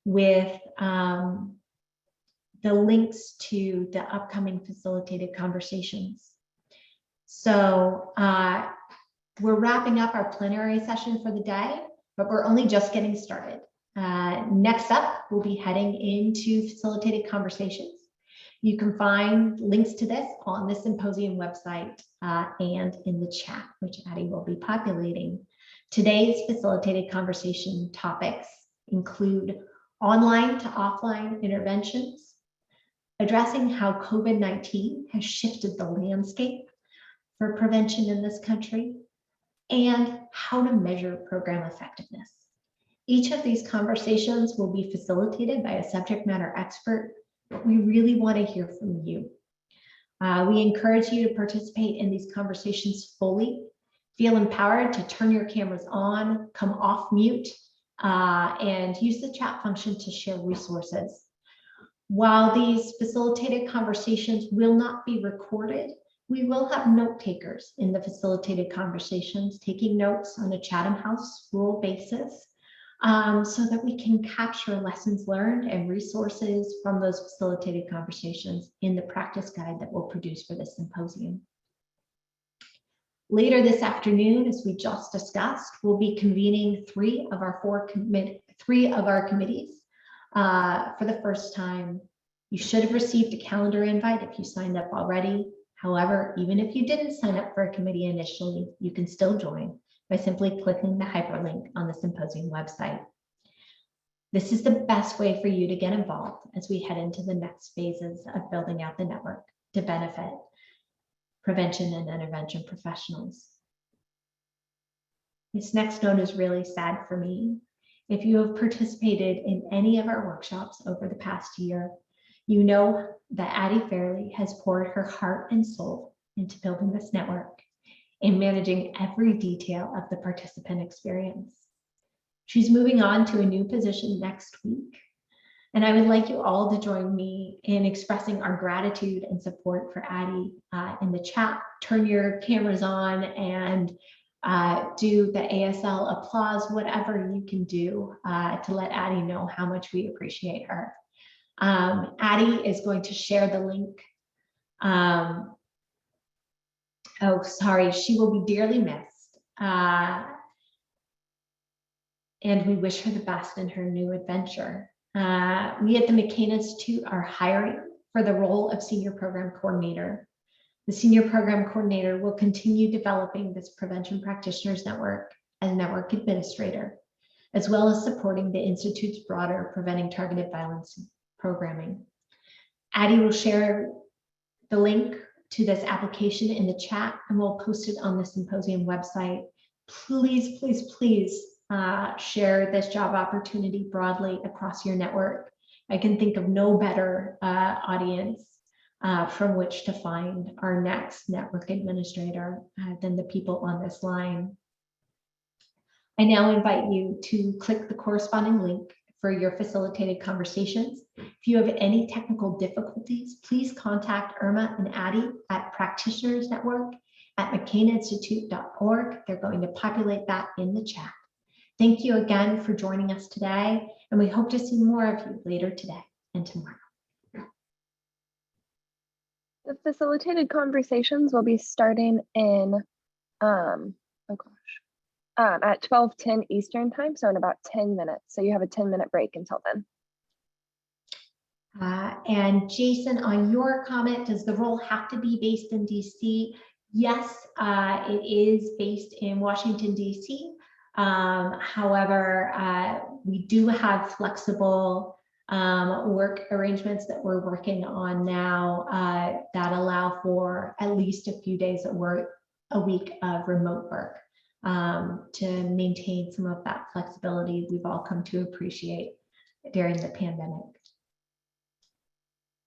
with the links to the upcoming facilitated conversations. So we're wrapping up our plenary session for the day, but we're only just getting started. Next up, we'll be heading into facilitated conversations. You can find links to this on the Symposium website and in the chat, which Addie will be populating. Today's facilitated conversation topics include online to offline interventions, addressing how COVID-19 has shifted the landscape for prevention in this country, and how to measure program effectiveness. Each of these conversations will be facilitated by a subject matter expert, but we really want to hear from you. We encourage you to participate in these conversations fully. Feel empowered to turn your cameras on, come off mute, and use the chat function to share resources. While these facilitated conversations will not be recorded, we will have note takers in the facilitated conversations, taking notes on a Chatham House rule basis, so that we can capture lessons learned and resources from those facilitated conversations in the practice guide that we'll produce for this symposium. Later this afternoon, as we just discussed, we'll be convening three of our committees for the first time. You should have received a calendar invite if you signed up already. However, even if you didn't sign up for a committee initially, you can still join by simply clicking the hyperlink on the Symposium website. This is the best way for you to get involved as we head into the next phases of building out the network to benefit prevention and intervention professionals. This next note is really sad for me. If you have participated in any of our workshops over the past year, you know that Addie Fairley has poured her heart and soul into building this network and managing every detail of the participant experience. She's moving on to a new position next week, and I would like you all to join me in expressing our gratitude and support for Addie in the chat. Turn your cameras on and do the ASL applause, whatever you can do to let Addie know how much we appreciate her. Addie is going to share the link. Oh, sorry, she will be dearly missed. And we wish her the best in her new adventure. We at the McCain Institute are hiring for the role of Senior Program Coordinator. The Senior Program Coordinator will continue developing this Prevention Practitioners Network as Network Administrator, as well as supporting the Institute's broader Preventing Targeted Violence programming. Addie will share the link to this application in the chat, and we'll post it on the Symposium website. Please, please, please share this job opportunity broadly across your network. I can think of no better audience from which to find our next network administrator than the people on this line. I now invite you to click the corresponding link for your facilitated conversations. If you have any technical difficulties, please contact Irma and Addie at practitionersnetwork@mccaininstitute.org. They're going to populate that in the chat. Thank you again for joining us today, and we hope to see more of you later today and tomorrow. The facilitated conversations will be starting in, at 12:10 Eastern time, so in about 10 minutes. So you have a 10-minute break until then. And Jason, on your comment, does the role have to be based in DC? Yes, it is based in Washington, DC. However, we do have flexible work arrangements that we're working on now that allow for at least a few days of work a week of remote work to maintain some of that flexibility we've all come to appreciate during the pandemic.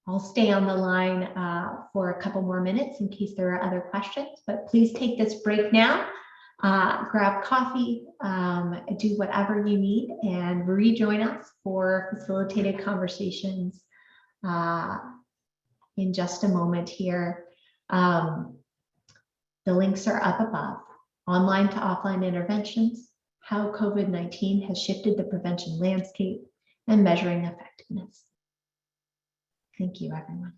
I'll stay on the line for a couple more minutes in case there are other questions, but please take this break now. Grab coffee, do whatever you need, and rejoin us for facilitated conversations in just a moment here. The links are up above. Online to offline interventions, how COVID-19 has shifted the prevention landscape, and measuring effectiveness. Thank you, everyone.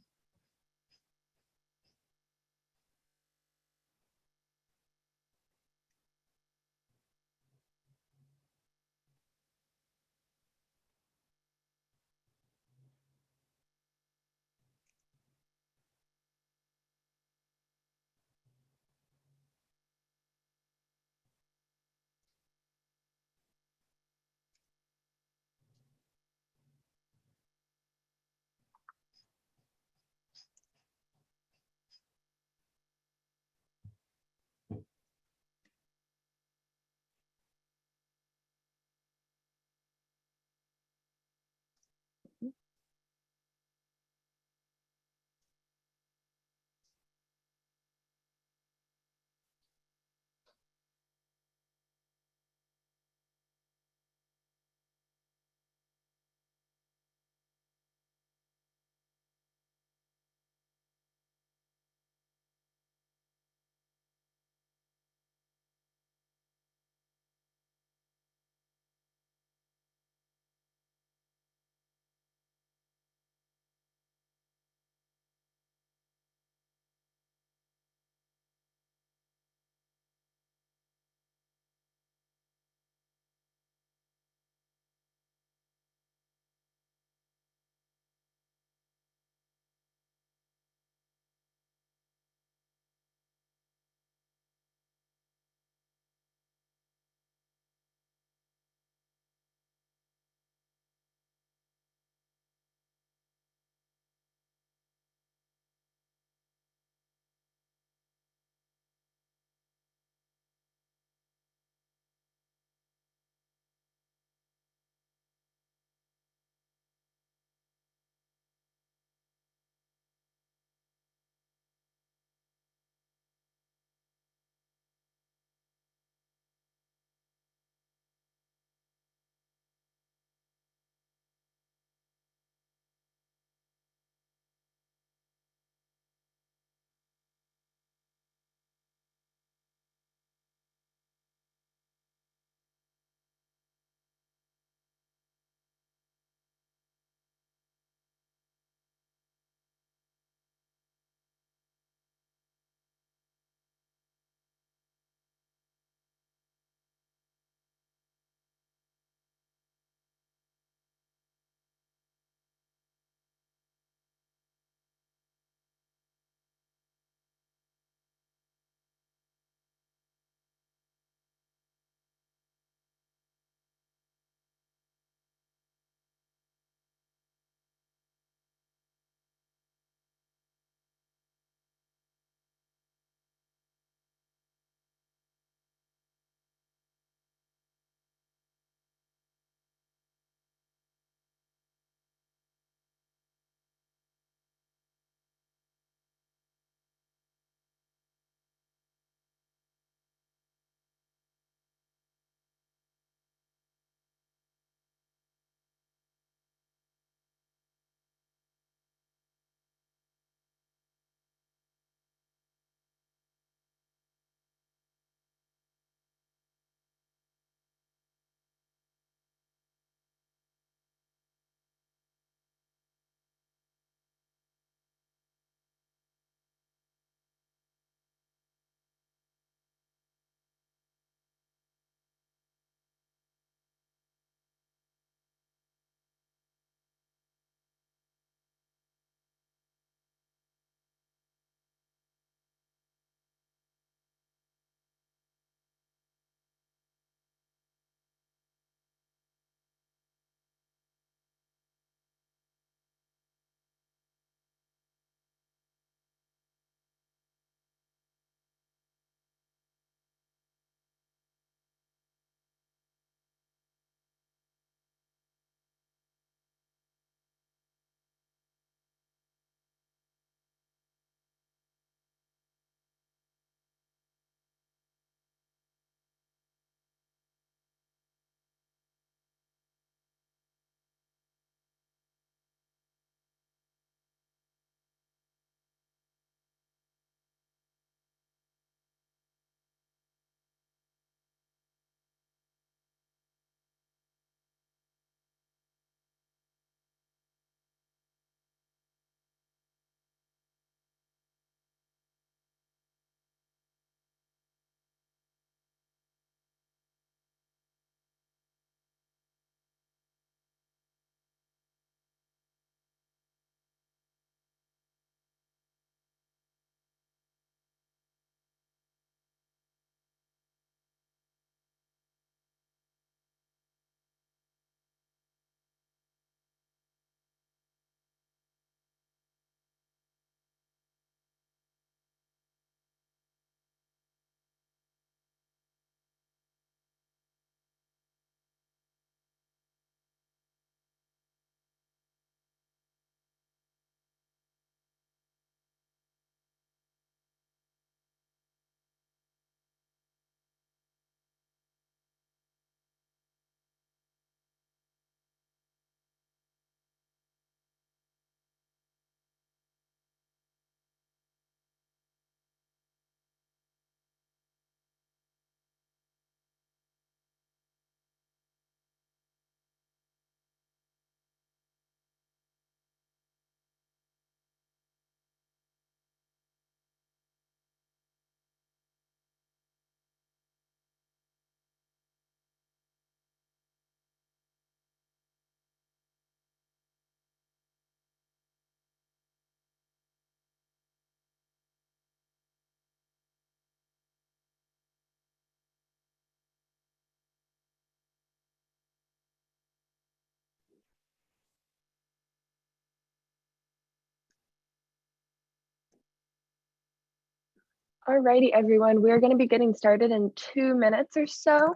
Alrighty, everyone, we're going to be getting started in 2 minutes or so.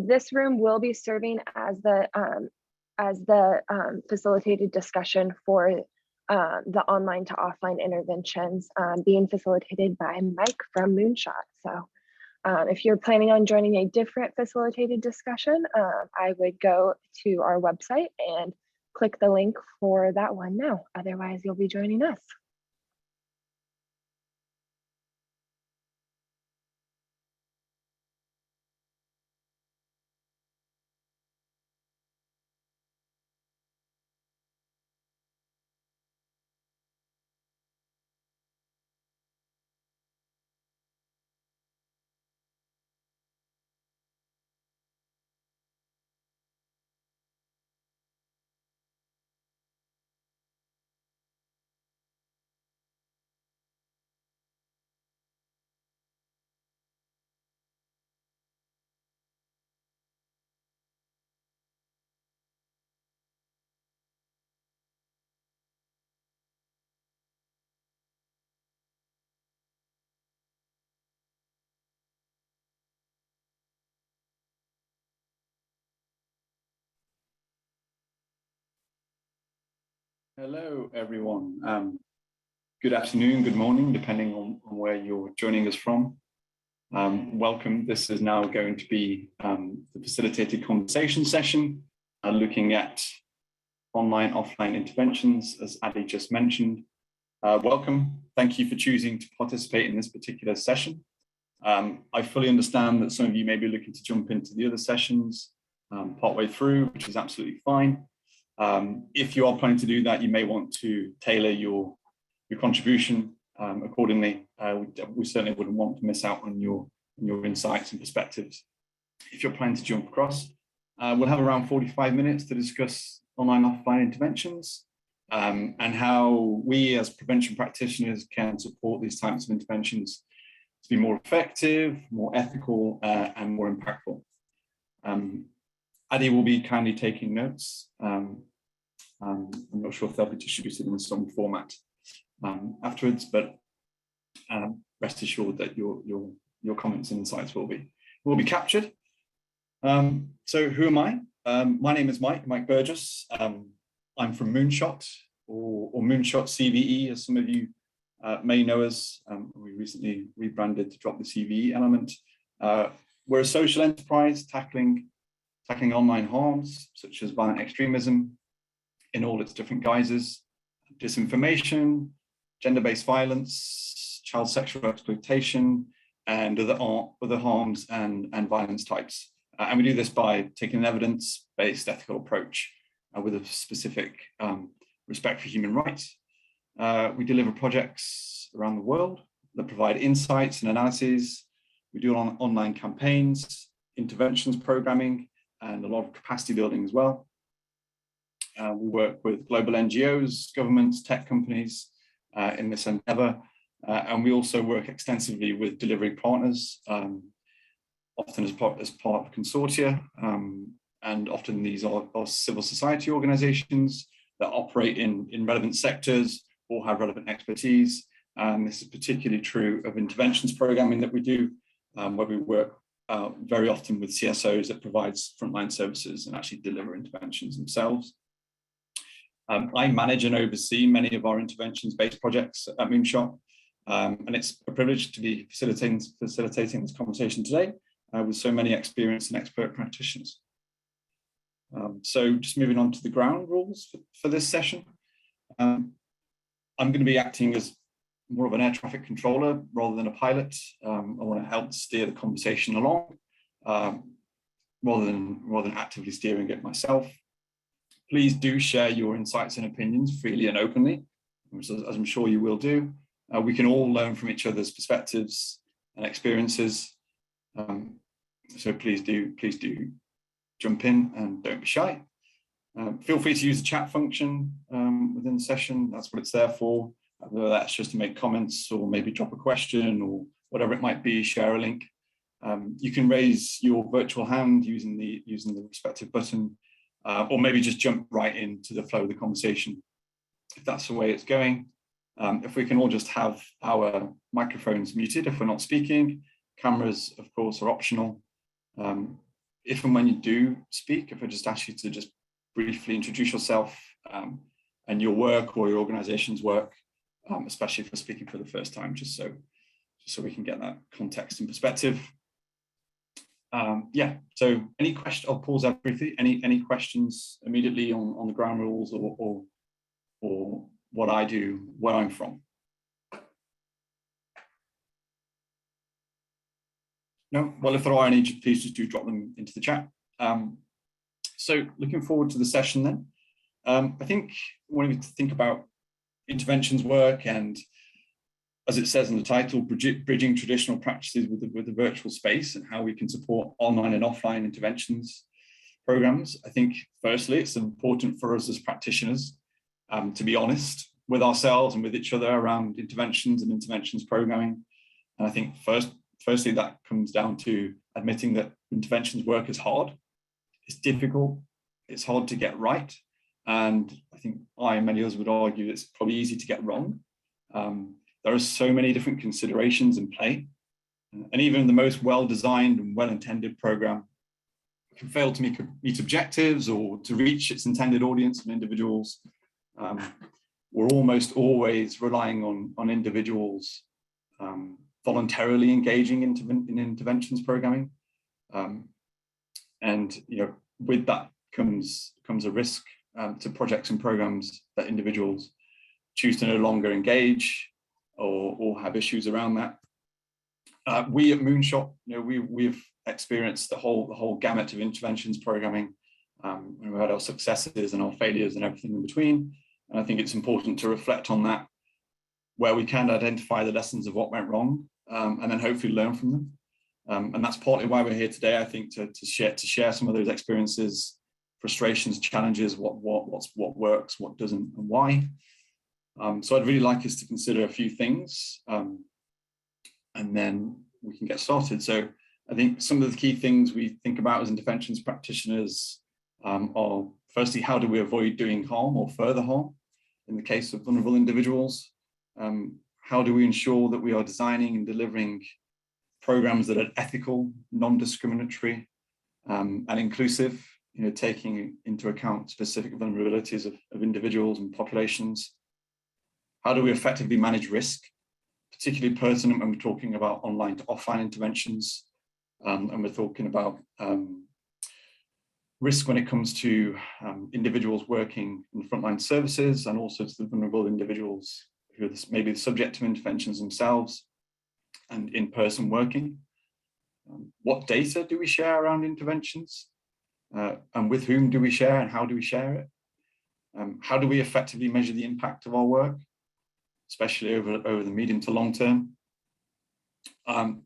This room will be serving as the facilitated discussion for the online to offline interventions being facilitated by Mike from Moonshot. So if you're planning on joining a different facilitated discussion, I would go to our website and click the link for that one now. Otherwise, you'll be joining us. Hello, everyone. Good afternoon, good morning, depending on where you're joining us from. Welcome. This is now going to be the facilitated conversation session, looking at online, offline interventions, as Adi just mentioned. Welcome. Thank you for choosing to participate in this particular session. I fully understand that some of you may be looking to jump into the other sessions partway through, which is absolutely fine. If you are planning to do that, you may want to tailor your contribution accordingly. We certainly wouldn't want to miss out on your insights and perspectives. If you're planning to jump across, we'll have around 45 minutes to discuss online, offline interventions and how we as prevention practitioners can support these types of interventions to be more effective, more ethical, and more impactful. Adi will be kindly taking notes. I'm not sure if they'll be distributed in some format afterwards, but rest assured that your comments and insights will be captured. So who am I? My name is Mike Burgess. I'm from Moonshot or Moonshot CVE, as some of you may know us. We recently rebranded to drop the CVE element. We're a social enterprise tackling online harms, such as violent extremism in all its different guises, disinformation, gender-based violence, child sexual exploitation, and other harms and violence types. And we do this by taking an evidence-based ethical approach with a specific respect for human rights. We deliver projects around the world that provide insights and analyses. We do online campaigns, interventions programming, and a lot of capacity building as well. We work with global NGOs, governments, tech companies in this endeavor. And we also work extensively with delivery partners, often as part of consortia. And often these are civil society organizations that operate in relevant sectors or have relevant expertise. And this is particularly true of interventions programming that we do, where we work very often with CSOs that provides frontline services and actually deliver interventions themselves. I manage and oversee many of our interventions-based projects at Moonshot, and it's a privilege to be facilitating this conversation today with so many experienced and expert practitioners. So just moving on to the ground rules for this session. I'm going to be acting as more of an air traffic controller rather than a pilot. I want to help steer the conversation along rather than actively steering it myself. Please do share your insights and opinions freely and openly, as I'm sure you will do. We can all learn from each other's perspectives and experiences. So please do jump in and don't be shy. Feel free to use the chat function within the session. That's what it's there for. Whether that's just to make comments or maybe drop a question or whatever it might be, share a link. You can raise your virtual hand using the respective button, or maybe just jump right into the flow of the conversation if that's the way it's going. If we can all just have our microphones muted if we're not speaking, cameras, of course, are optional. If and when you do speak, if I just ask you to just briefly introduce yourself and your work or your organization's work, especially if we're speaking for the first time, just so we can get that context and perspective. Yeah, so any question, I'll pause that briefly. Any questions immediately on the ground rules or what I do, where I'm from? No? Well, if there are any, please just do drop them into the chat. So looking forward to the session then. I think when we think about interventions work and, as it says in the title, bridging traditional practices with the virtual space and how we can support online and offline interventions programs, I think firstly, it's important for us as practitioners to be honest with ourselves and with each other around interventions and interventions programming. And I think firstly, that comes down to admitting that interventions work is hard, it's difficult, it's hard to get right. And I think I and many others would argue it's probably easy to get wrong. There are so many different considerations in play. And even the most well-designed and well-intended program can fail to meet objectives or to reach its intended audience and individuals. We're almost always relying on individuals voluntarily engaging in interventions programming. And with that comes a risk to projects and programs that individuals choose to no longer engage or have issues around that. We at Moonshot, we've experienced the whole gamut of interventions programming, and we've had our successes and our failures and everything in between. And I think it's important to reflect on that, where we can identify the lessons of what went wrong, and then hopefully learn from them. And that's partly why we're here today, I think, to share some of those experiences, frustrations, challenges, what works, what doesn't, and why. So I'd really like us to consider a few things, and then we can get started. So I think some of the key things we think about as interventions practitioners are, firstly, how do we avoid doing harm or further harm in the case of vulnerable individuals? How do we ensure that we are designing and delivering programs that are ethical, non-discriminatory, and inclusive, taking into account specific vulnerabilities of individuals and populations? How do we effectively manage risk, particularly pertinent when we're talking about online to offline interventions, and we're talking about risk when it comes to individuals working in frontline services and also to the vulnerable individuals who are maybe the subject to interventions themselves and in-person working. What data do we share around interventions? And with whom do we share and how do we share it? How do we effectively measure the impact of our work, especially over the medium to long term?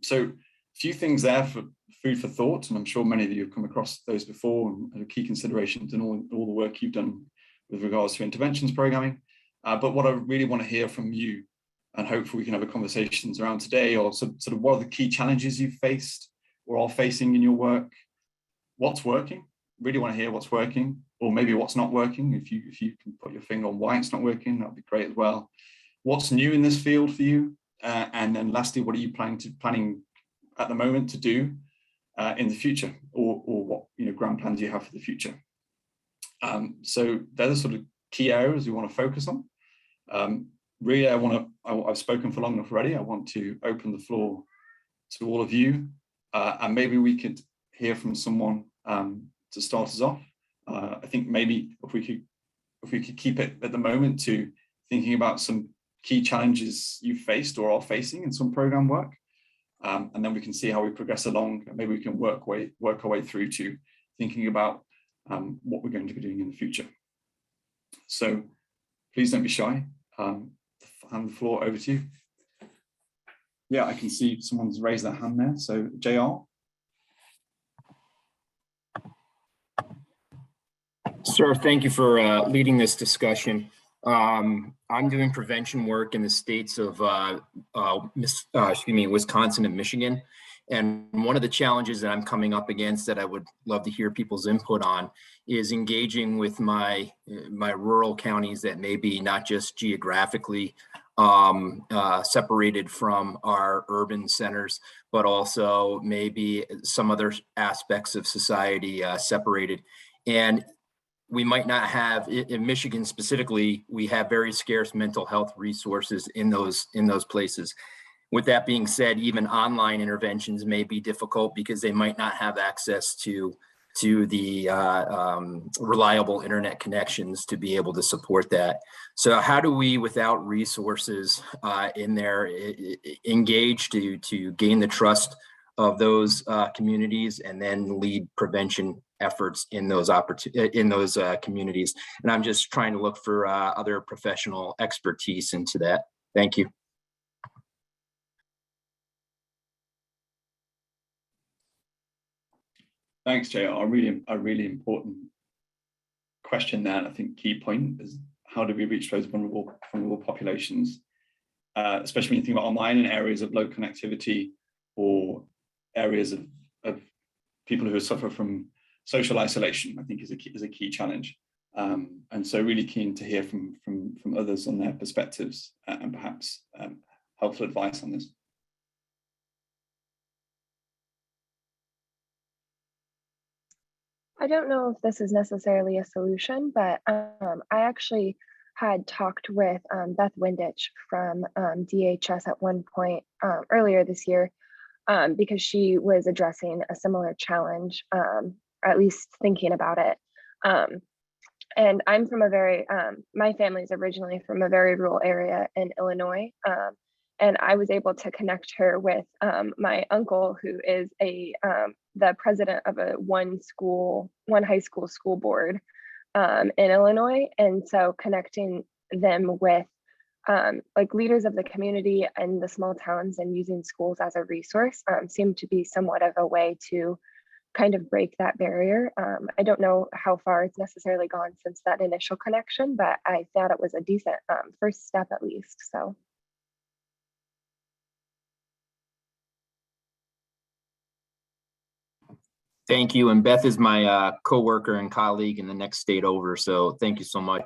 So a few things there for food for thought, and I'm sure many of you have come across those before and are key considerations in all the work you've done with regards to interventions programming. But what I really want to hear from you, and hopefully we can have a conversations around today, or sort of what are the key challenges you've faced or are facing in your work? What's working? Really want to hear what's working, or maybe what's not working. If you can put your finger on why it's not working, that'd be great as well. What's new in this field for you? And then lastly, what are you planning at the moment to do in the future, or what grand plans you have for the future? So they're the sort of key areas we want to focus on. Really, I've spoken for long enough already. I want to open the floor to all of you, and maybe we could hear from someone to start us off. I think maybe if we could keep it at the moment to thinking about some key challenges you've faced or are facing in some program work, and then we can see how we progress along, and maybe we can work our way through to thinking about what we're going to be doing in the future. So please don't be shy. Hand the floor over to you. Yeah, I can see someone's raised their hand there. So JR. Sir, thank you for leading this discussion. I'm doing prevention work in the states of Wisconsin and Michigan. And one of the challenges that I'm coming up against that I would love to hear people's input on is engaging with my rural counties that may be not just geographically separated from our urban centers, but also maybe some other aspects of society separated. And we might not have, in Michigan specifically, we have very scarce mental health resources in those places. With that being said, even online interventions may be difficult because they might not have access to the reliable internet connections to be able to support that. So how do we, without resources in there, engage to gain the trust of those communities and then lead prevention efforts in those communities? And I'm just trying to look for other professional expertise into that. Thank you. Thanks, Jay. A really important question there. And I think key point is, how do we reach those vulnerable populations, especially when you think about online in areas of low connectivity or areas of people who suffer from social isolation, I think is a key challenge. And so really keen to hear from others on their perspectives and perhaps helpful advice on this. I don't know if this is necessarily a solution, but I actually had talked with Beth Windich from DHS at one point earlier this year, because she was addressing a similar challenge, or at least thinking about it. And I'm from a very, my family's originally from a very rural area in Illinois. And I was able to connect her with my uncle, who is the president of one high school school board in Illinois. And so connecting them with like leaders of the community and the small towns and using schools as a resource seemed to be somewhat of a way to kind of break that barrier. I don't know how far it's necessarily gone since that initial connection, but I thought it was a decent first step at least. So. Thank you. And Beth is my coworker and colleague in the next state over. So thank you so much.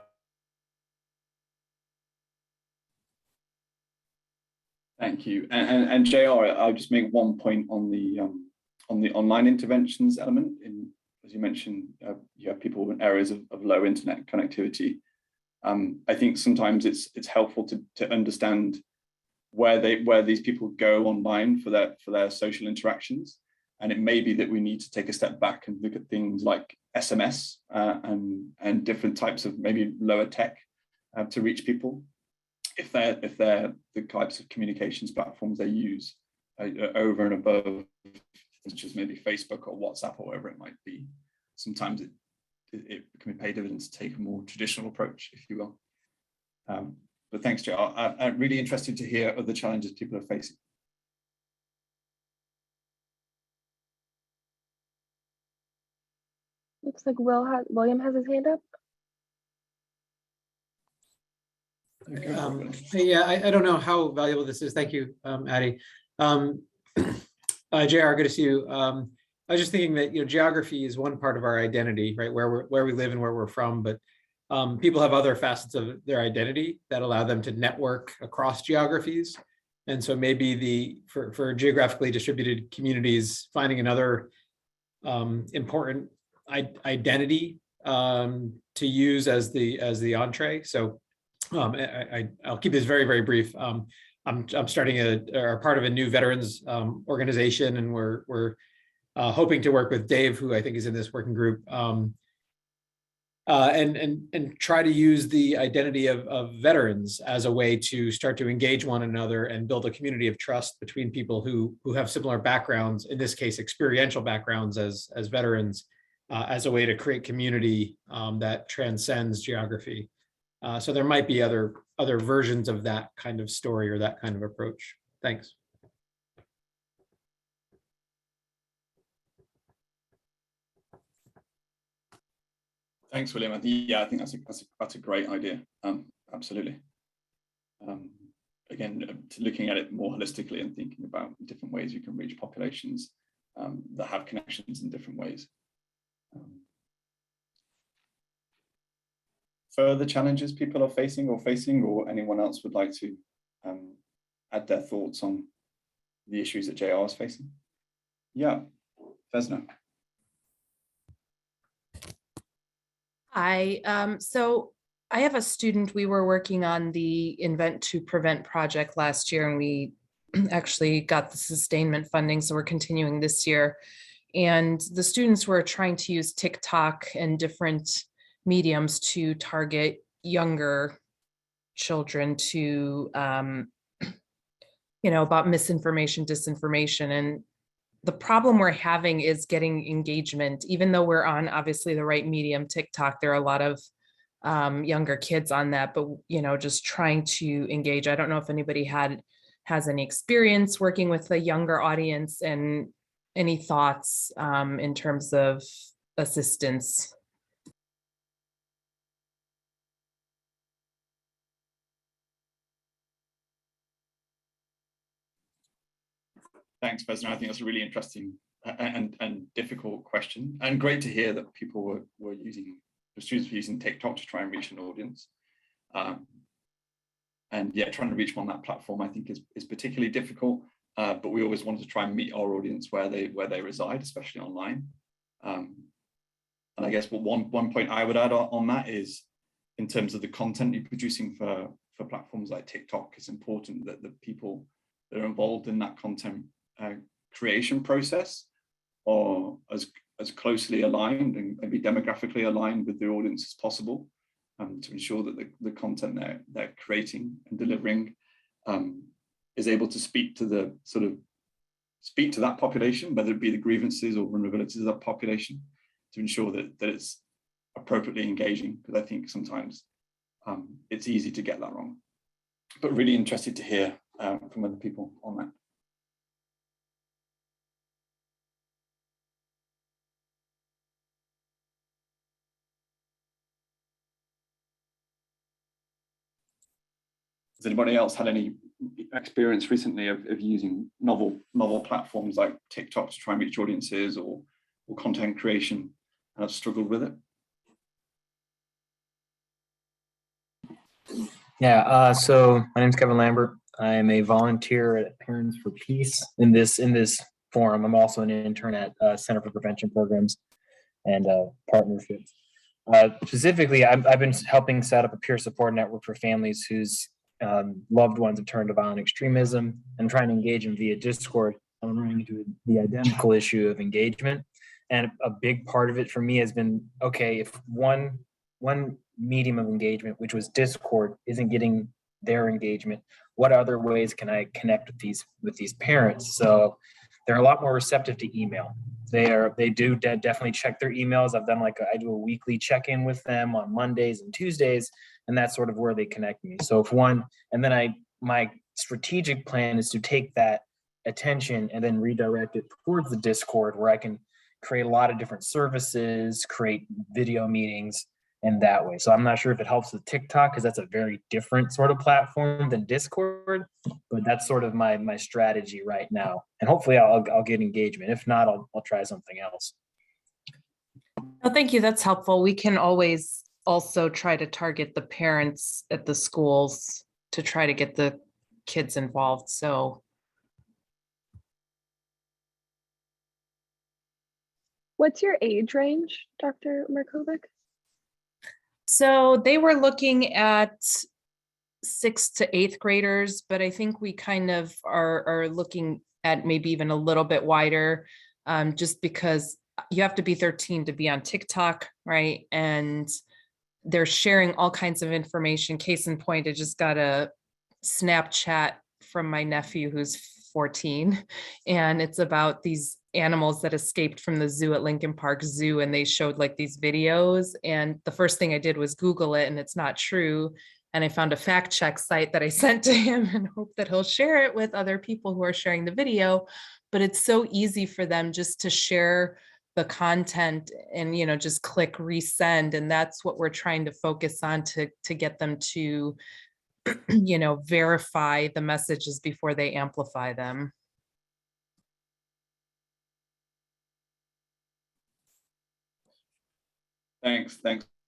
Thank you. And JR, I'll just make one point on the online interventions element. As you mentioned, you have people in areas of low internet connectivity. I think sometimes it's helpful to understand where these people go online for their social interactions. And it may be that we need to take a step back and look at things like SMS and different types of maybe lower tech to reach people, if they're the types of communications platforms they use over and above, such as maybe Facebook or WhatsApp or whatever it might be. Sometimes it can be pay dividends to take a more traditional approach, if you will. But thanks, Joe. I'm really interested to hear other challenges people are facing. Looks like William has his hand up. Yeah, I don't know how valuable this is. Thank you, Addie. JR, good to see you. I was just thinking that geography is one part of our identity, right? Where we live and where we're from, but people have other facets of their identity that allow them to network across geographies. And so maybe for geographically distributed communities, finding another important identity to use as the entree. So I'll keep this very, very brief. I'm starting a part of a new veterans organization, and we're hoping to work with Dave, who I think is in this working group, and try to use the identity of veterans as a way to start to engage one another and build a community of trust between people who have similar backgrounds, in this case, experiential backgrounds as veterans, as a way to create community that transcends geography. So there might be other versions of that kind of story or that kind of approach. Thanks. Thanks, William. I think that's a great idea. Absolutely. Again, looking at it more holistically and thinking about different ways you can reach populations that have connections in different ways. Further challenges people are facing or anyone else would like to add their thoughts on the issues that JR is facing. Yeah, Vesna. Hi, so I have a student, we were working on the Invent to Prevent project last year, and we actually got the sustainment funding, so we're continuing this year. And the students were trying to use TikTok and different mediums to target younger children to, about misinformation, disinformation. And the problem we're having is getting engagement, even though we're on obviously the right medium, TikTok, there are a lot of younger kids on that, but just trying to engage. I don't know if anybody has any experience working with a younger audience and any thoughts in terms of assistance. Thanks, Vesna. I think that's a really interesting and difficult question, and great to hear that people were using, the students were using TikTok to try and reach an audience. And yeah, trying to reach them on that platform, I think is particularly difficult, but we always want to try and meet our audience where they reside, especially online. And I guess one point I would add on that is, in terms of the content you're producing for platforms like TikTok, it's important that the people that are involved in that content creation process are as closely aligned and maybe demographically aligned with the audience as possible, to ensure that the content they're creating and delivering is able to speak to that population, whether it be the grievances or vulnerabilities of that population, to ensure that it's appropriately engaging, because I think sometimes it's easy to get that wrong. But really interested to hear from other people on that. Has anybody else had any experience recently of using novel platforms like TikTok to try and reach audiences, or content creation, and have struggled with it? Yeah, so my name is Kevin Lambert. I am a volunteer at Parents for Peace in this forum. I'm also an intern at Center for Prevention Programs and Partnerships. Specifically, I've been helping set up a peer support network for families whose loved ones have turned to violent extremism, and trying to engage them via Discord. I'm running into the identical issue of engagement. And a big part of it for me has been, okay, if one medium of engagement, which was Discord, isn't getting their engagement, what other ways can I connect with these parents? So they're a lot more receptive to email. They do definitely check their emails. I've done I do a weekly check-in with them on Mondays and Tuesdays, and that's sort of where they connect me. So my strategic plan is to take that attention and then redirect it towards the Discord, where I can create a lot of different services, create video meetings, in that way. So I'm not sure if it helps with TikTok, because that's a very different sort of platform than Discord, but that's sort of my strategy right now. And hopefully I'll get engagement. If not, I'll try something else. Oh, thank you. That's helpful. We can always also try to target the parents at the schools to try to get the kids involved. So. What's your age range, Dr. Markovic? So they were looking at 6th to 8th graders, but I think we kind of are looking at maybe even a little bit wider, just because you have to be 13 to be on TikTok, right? And they're sharing all kinds of information. Case in point, I just got a Snapchat from my nephew who's 14, and it's about these animals that escaped from the zoo at Lincoln Park Zoo, and they showed these videos, and the first thing I did was Google it, and it's not true, and I found a fact check site that I sent to him and hope that he'll share it with other people who are sharing the video. But it's so easy for them just to share the content and just click resend, and that's what we're trying to focus on to get them to verify the messages before they amplify them. Thanks,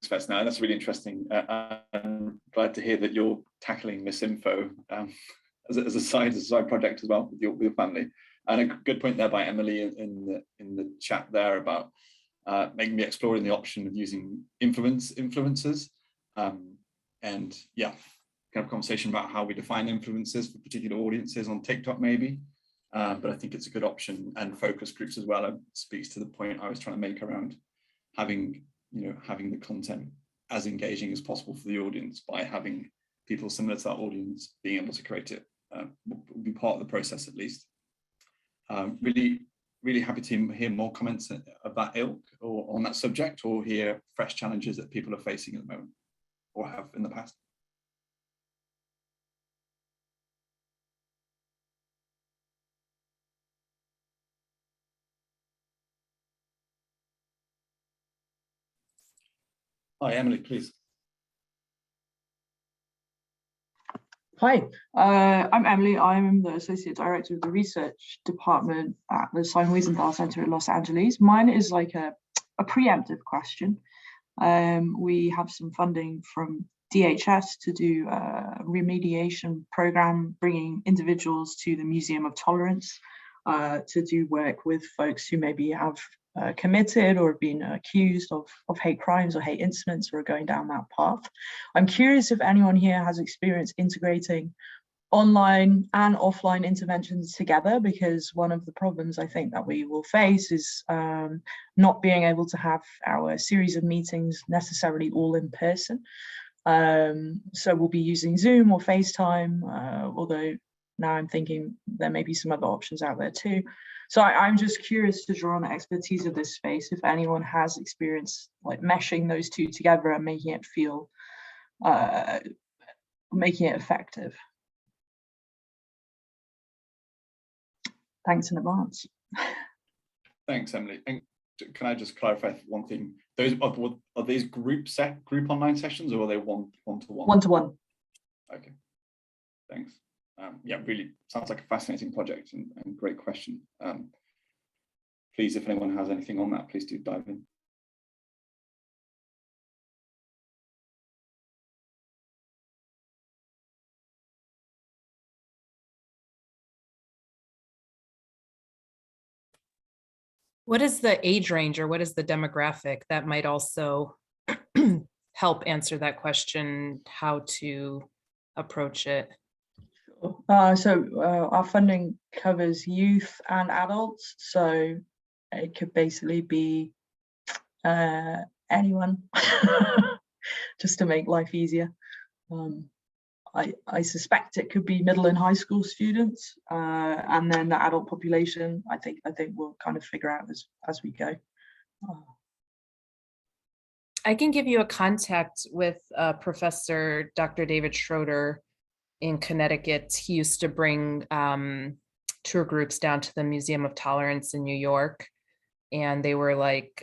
Vesna. That's really interesting. I'm glad to hear that you're tackling misinfo as a side project as well with your family. And a good point there by Emily in the chat there about making me exploring the option of using influencers, and yeah, kind of conversation about how we define influencers for particular audiences on TikTok maybe. But I think it's a good option, and focus groups as well. It speaks to the point I was trying to make around having the content as engaging as possible for the audience by having people similar to that audience being able to create it will be part of the process at least. Really happy to hear more comments of that ilk or on that subject, or hear fresh challenges that people are facing at the moment or have in the past. Hi, Emily, please. Hi, I'm Emily. I'm the Associate Director of the Research Department at the Simon Wiesenthal Center in Los Angeles. Mine is like a preemptive question. We have some funding from DHS to do a remediation program, bringing individuals to the Museum of Tolerance to do work with folks who maybe have committed or been accused of hate crimes or hate incidents, or are going down that path. I'm curious if anyone here has experience integrating online and offline interventions together, because one of the problems I think that we will face is not being able to have our series of meetings necessarily all in person. So we'll be using Zoom or FaceTime, although now I'm thinking there may be some other options out there too. So I'm just curious to draw on the expertise of this space, if anyone has experience like meshing those two together and making it feel, making it effective. Thanks in advance. Thanks, Emily. And can I just clarify one thing? Those are these group online sessions, or are they one-to-one? One-to-one. Okay, thanks. Yeah, really sounds like a fascinating project and great question. Please, if anyone has anything on that, please do dive in. What is the age range, or what is the demographic? That might also help answer that question, how to approach it. So our funding covers youth and adults, so it could basically be anyone, just to make life easier. I suspect it could be middle and high school students, and then the adult population, I think we'll kind of figure out as we go. I can give you a contact with Professor Dr. David Schroeder in Connecticut. He used to bring tour groups down to the Museum of Tolerance in New York, and they were like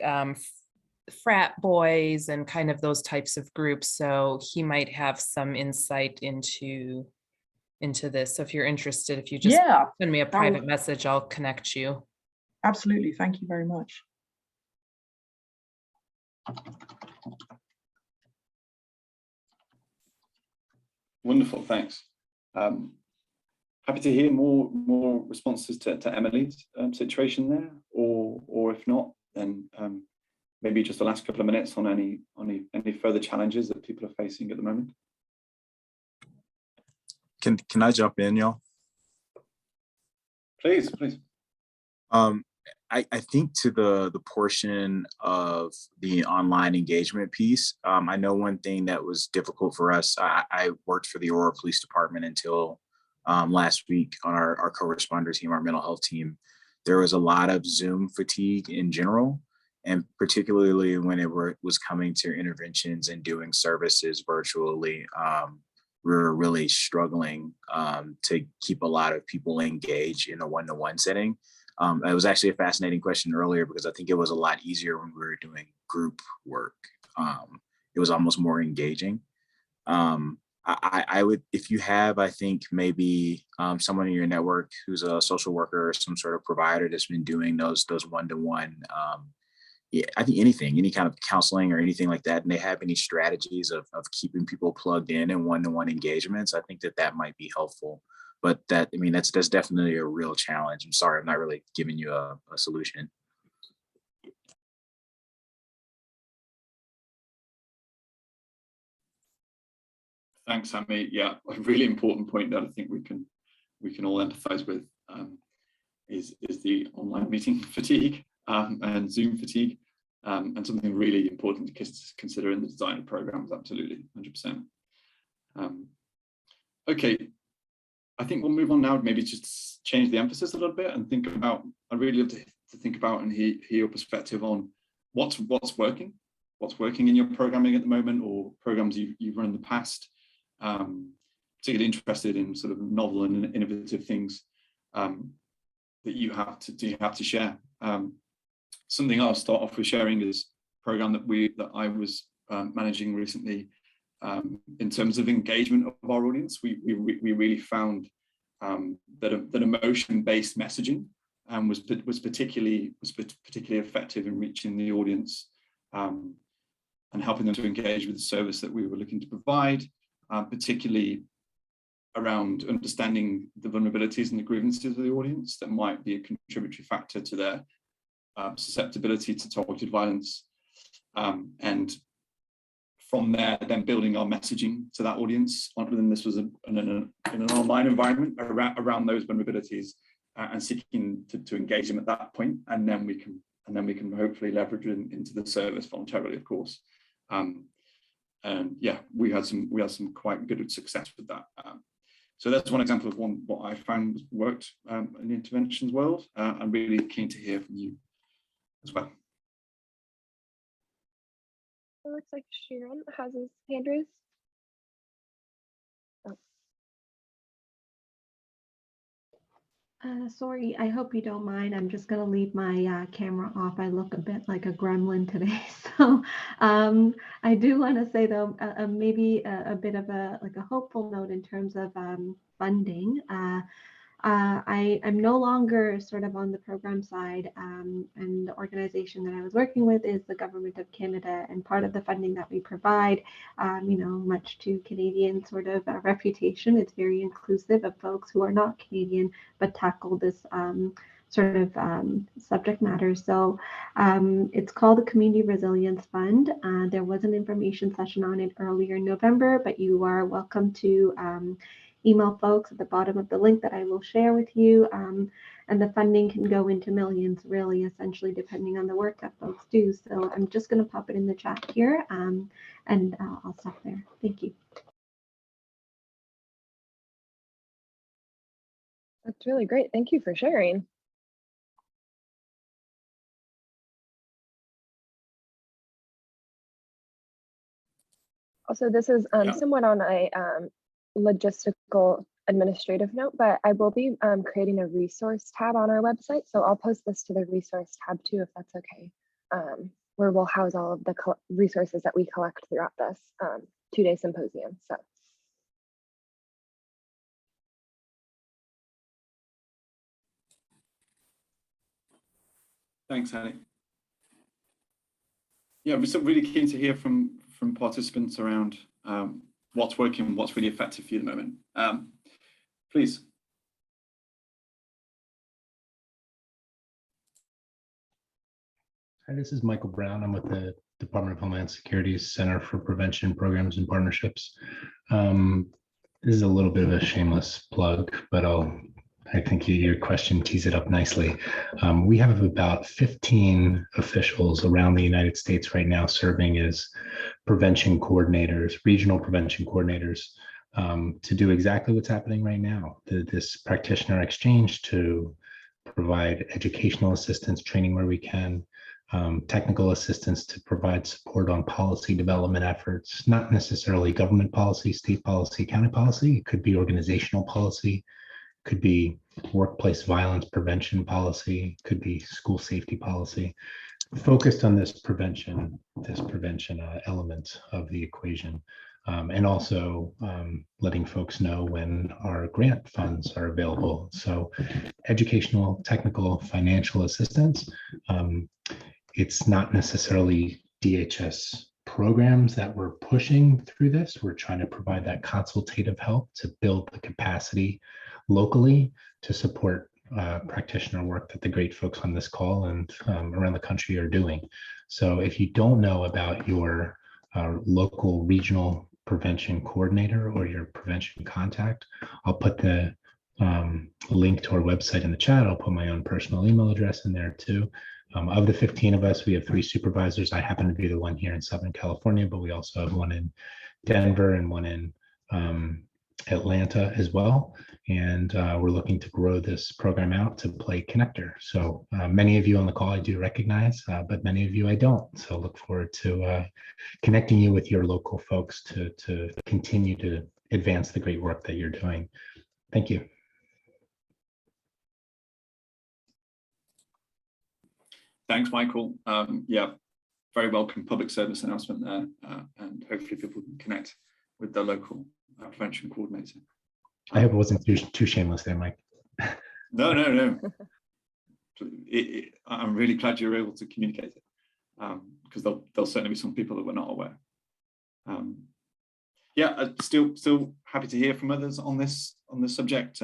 frat boys and kind of those types of groups. So he might have some insight into this. So if you're interested, if you just send me a private message, I'll connect you. Absolutely. Thank you very much. Wonderful, thanks. Happy to hear more responses to Emily's situation there, or if not, then maybe just the last couple of minutes on any further challenges that people are facing at the moment. Can I jump in, y'all? Please. I think to the portion of the online engagement piece, I know one thing that was difficult for us, I worked for the Aurora Police Department until last week on our co-responder team, our mental health team. There was a lot of Zoom fatigue in general, and particularly when it was coming to interventions and doing services virtually, we were really struggling to keep a lot of people engaged in a one-to-one setting. It was actually a fascinating question earlier, because I think it was a lot easier when we were doing group work. It was almost more engaging. I would, if you have, I think maybe someone in your network who's a social worker or some sort of provider that's been doing those one-to-one, yeah, I think any kind of counseling or anything like that, and they have any strategies of keeping people plugged in one-to-one engagements, I think that might be helpful. but that, I mean, that's definitely a real challenge. I'm sorry, I'm not really giving you a solution. Thanks, Sammy. Yeah, a really important point that I think we can all empathize with is the online meeting fatigue and Zoom fatigue, and something really important to consider in the design of programs. Absolutely, 100%. Okay, I think we'll move on now. Maybe just change the emphasis a little bit and think about. I'd really love to think about and hear your perspective on what's working in your programming at the moment, or programs you've run in the past. Particularly interested in sort of novel and innovative things that you have to share. Something I'll start off with sharing is a program that I was managing recently. In terms of engagement of our audience, we really found that emotion-based messaging was particularly effective in reaching the audience and helping them to engage with the service that we were looking to provide. Particularly around understanding the vulnerabilities and the grievances of the audience that might be a contributory factor to their susceptibility to targeted violence. And from there, then building our messaging to that audience. And this was in an online environment around those vulnerabilities and seeking to engage them at that point. And then we can hopefully leverage it into the service voluntarily, of course. And yeah, we had some quite good success with that. So that's one example of what I found worked in the interventions world. I'm really keen to hear from you as well. It looks like Sharon has his hand raised. Sorry, I hope you don't mind. I'm just going to leave my camera off. I look a bit like a gremlin today. So I do want to say, though, maybe a bit of a hopeful note in terms of funding. I'm no longer sort of on the program side, and the organization that I was working with is the Government of Canada, and part of the funding that we provide, much to Canadian sort of reputation, it's very inclusive of folks who are not Canadian but tackle this sort of subject matter. So it's called the Community Resilience Fund. There was an information session on it earlier in November, but you are welcome to email folks at the bottom of the link that I will share with you. And the funding can go into millions, really, essentially, depending on the work that folks do. So I'm just going to pop it in the chat here, and I'll stop there. Thank you. That's really great. Thank you for sharing. Also, this is somewhat on a logistical administrative note, but I will be creating a resource tab on our website. So I'll post this to the resource tab too, if that's okay, where we'll house all of the resources that we collect throughout this 2-day symposium. So. Thanks, Annie. Yeah, we're really keen to hear from participants around what's working, what's really effective for you at the moment. Please. Hi, this is Michael Brown. I'm with the Department of Homeland Security's Center for Prevention Programs and Partnerships. This is a little bit of a shameless plug, but I think your question tees it up nicely. We have about 15 officials around the United States right now serving as prevention coordinators, regional prevention coordinators, to do exactly what's happening right now. This practitioner exchange to provide educational assistance, training where we can, technical assistance to provide support on policy development efforts, not necessarily government policy, state policy, county policy. It could be organizational policy, could be workplace violence prevention policy, could be school safety policy, focused on this prevention element of the equation, and also letting folks know when our grant funds are available. So educational, technical, financial assistance. It's not necessarily DHS programs that we're pushing through this. We're trying to provide that consultative help to build the capacity locally to support practitioner work that the great folks on this call and around the country are doing. So if you don't know about your local regional prevention coordinator or your prevention contact, I'll put the link to our website in the chat. I'll put my own personal email address in there too. Of the 15 of us, we have 3 supervisors. I happen to be the one here in Southern California, but we also have one in Denver and one in Atlanta as well. And we're looking to grow this program out to play connector. So many of you on the call I do recognize, but many of you I don't. So look forward to connecting you with your local folks to continue to advance the great work that you're doing. Thank you. Thanks, Michael. Yeah, very welcome public service announcement there, and hopefully people can connect with the local prevention coordinator. I hope it wasn't too shameless there, Mike. No. I'm really glad you were able to communicate it, because there'll certainly be some people that were not aware. Yeah, still happy to hear from others on this subject,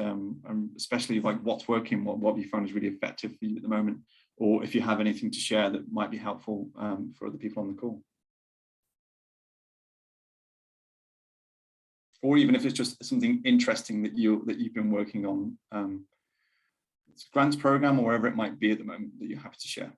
especially like what's working, what you found is really effective for you at the moment, or if you have anything to share that might be helpful for other people on the call. Or even if it's just something interesting that you've been working on, it's a grants program or wherever it might be at the moment that you're happy to share.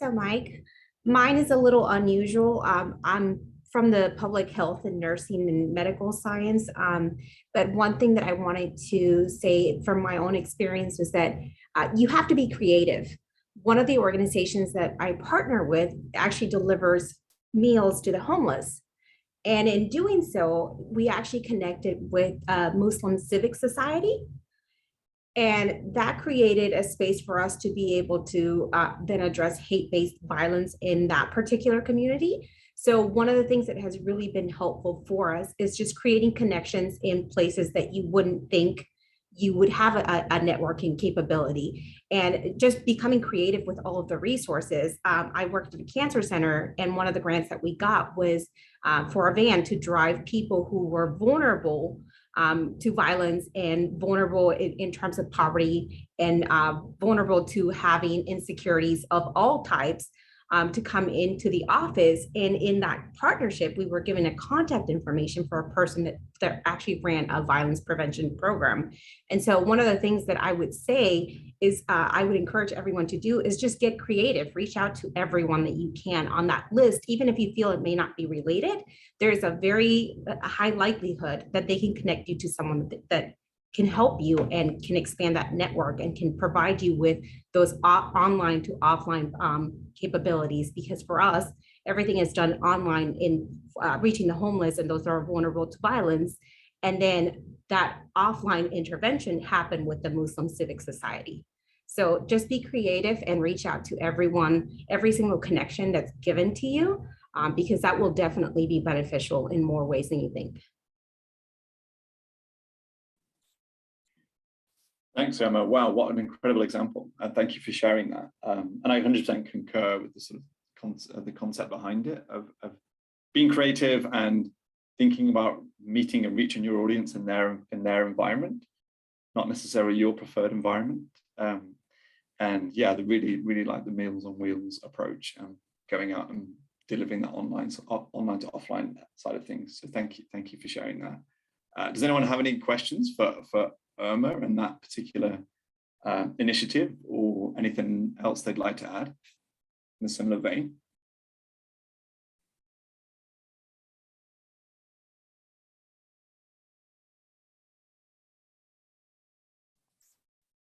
So Mike, mine is a little unusual. I'm from the public health and nursing and medical science. But one thing that I wanted to say from my own experience was that you have to be creative. One of the organizations that I partner with actually delivers meals to the homeless. And in doing so, we actually connected with Muslim Civic Society. And that created a space for us to be able to then address hate-based violence in that particular community. So one of the things that has really been helpful for us is just creating connections in places that you wouldn't think you would have a networking capability, and just becoming creative with all of the resources. I worked at a cancer center, and one of the grants that we got was for a van to drive people who were vulnerable to violence and vulnerable in terms of poverty and vulnerable to having insecurities of all types to come into the office. And in that partnership, we were given a contact information for a person that actually ran a violence prevention program. And so one of the things that I would say is I would encourage everyone to do is just get creative, reach out to everyone that you can on that list, even if you feel it may not be related. There's a very high likelihood that they can connect you to someone that can help you and can expand that network and can provide you with those online to offline capabilities. Because for us, everything is done online in reaching the homeless and those that are vulnerable to violence. And then that offline intervention happened with the Muslim Civic Society. So just be creative and reach out to everyone, every single connection that's given to you, because that will definitely be beneficial in more ways than you think. Thanks, Emma. Wow, what an incredible example. And thank you for sharing that. And I 100% concur with the sort of the concept behind it of being creative and thinking about meeting and reaching your audience in their environment, not necessarily your preferred environment. And yeah, they really like the Meals on Wheels approach, going out and delivering that online to offline side of things. So thank you for sharing that. Does anyone have any questions for Irma and that particular initiative, or anything else they'd like to add in a similar vein?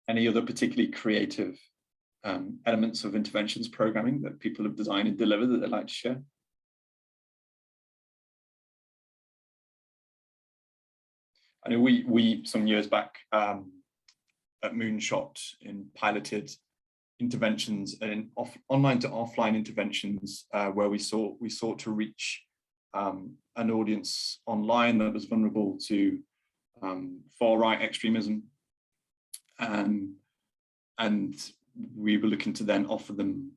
Any other particularly creative elements of interventions programming that people have designed and delivered that they'd like to share? I know we some years back at Moonshot piloted interventions and online to offline interventions where we sought to reach an audience online that was vulnerable to far right extremism, and we were looking to then offer them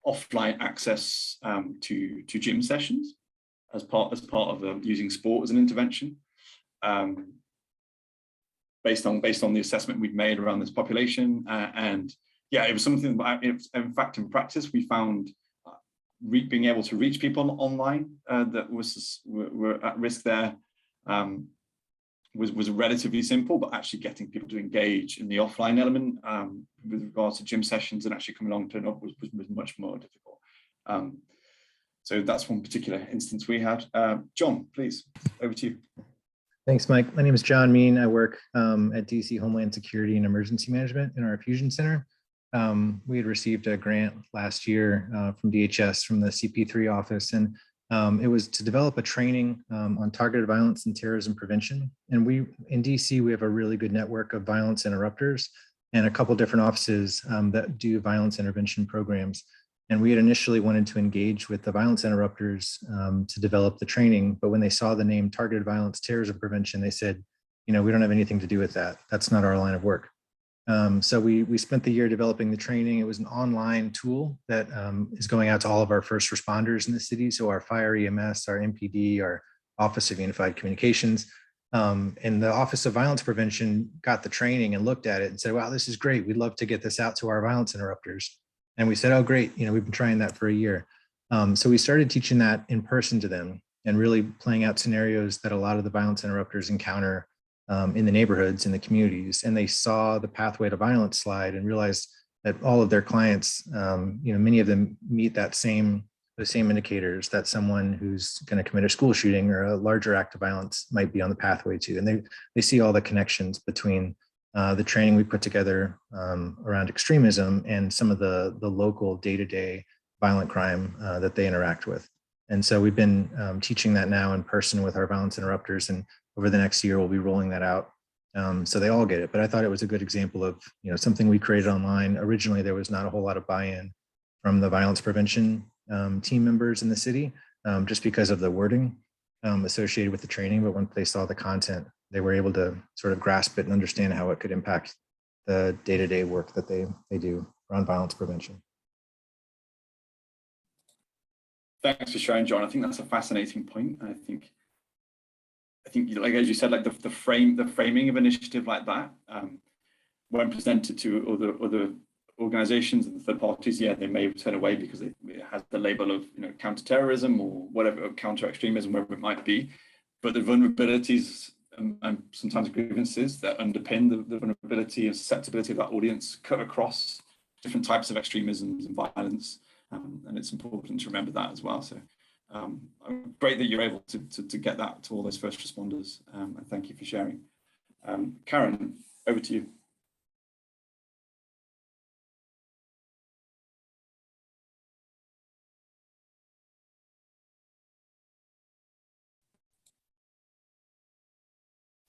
offline access to gym sessions as part of using sport as an intervention, based on the assessment we'd made around this population. And yeah, it was something that, in fact, in practice, we found being able to reach people online that were at risk there was relatively simple, but actually getting people to engage in the offline element with regards to gym sessions and actually coming along to turn up was much more difficult. So that's one particular instance we had. John, please, over to you. Thanks, Mike. My name is John Mean. I work at DC Homeland Security and Emergency Management in our Fusion Center. We had received a grant last year from DHS, from the CP3 office, and it was to develop a training on targeted violence and terrorism prevention. And in DC, we have a really good network of violence interrupters and a couple different offices that do violence intervention programs. And we had initially wanted to engage with the violence interrupters to develop the training, but when they saw the name targeted violence terrorism prevention, they said, we don't have anything to do with that. That's not our line of work. So we spent the year developing the training. It was an online tool that is going out to all of our first responders in the city. So our fire EMS, our MPD, our Office of Unified Communications, and the Office of Violence Prevention got the training and looked at it and said, wow, this is great. We'd love to get this out to our violence interrupters. And we said, oh, great. We've been trying that for a year. So we started teaching that in person to them and really playing out scenarios that a lot of the violence interrupters encounter in the neighborhoods, in the communities. And they saw the pathway to violence slide and realized that all of their clients, many of them meet the same indicators that someone who's going to commit a school shooting or a larger act of violence might be on the pathway to. And they see all the connections between the training we put together around extremism and some of the local day-to-day violent crime that they interact with. And so we've been teaching that now in person with our violence interrupters, and over the next year, we'll be rolling that out so they all get it. But I thought it was a good example of something we created online. Originally, there was not a whole lot of buy-in from the violence prevention team members in the city, just because of the wording associated with the training. But once they saw the content, they were able to sort of grasp it and understand how it could impact the day-to-day work that they do around violence prevention. Thanks for sharing, John. I think that's a fascinating point. I think, like as you said, like the framing of an initiative like that, when presented to other organizations and third parties, yeah, they may turn away because it has the label of counterterrorism or whatever, counter extremism, wherever it might be. But the vulnerabilities and sometimes grievances that underpin the vulnerability and susceptibility of that audience cut across different types of extremisms and violence. And it's important to remember that as well. So great that you're able to get that to all those first responders. And thank you for sharing. Karen, over to you.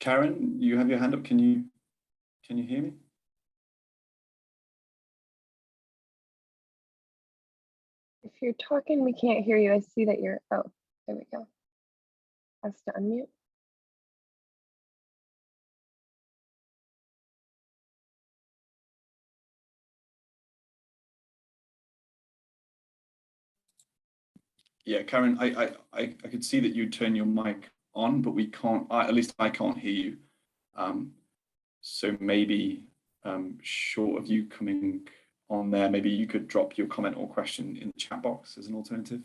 Karen, you have your hand up. Can you hear me? If you're talking, we can't hear you. I see that you're, oh, there we go. Has to unmute. Yeah, Karen, I could see that you turn your mic on, but we can't, at least I can't hear you. So maybe short of you coming on there, maybe you could drop your comment or question in the chat box as an alternative,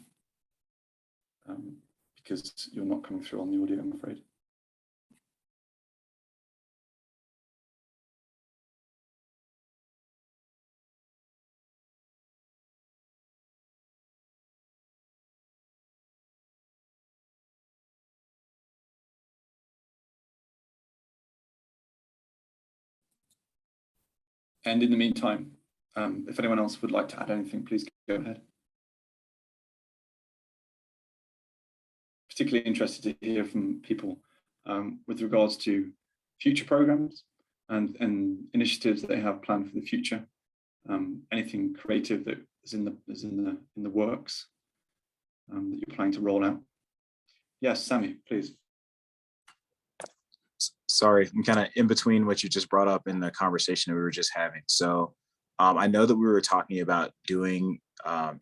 because you're not coming through on the audio, I'm afraid. And in the meantime, if anyone else would like to add anything, please go ahead. Particularly interested to hear from people with regards to future programs and initiatives that they have planned for the future. Anything creative that is in the works that you're planning to roll out. Yes, Sammy, please. Sorry, I'm kind of in between what you just brought up in the conversation that we were just having. So I know that we were talking about doing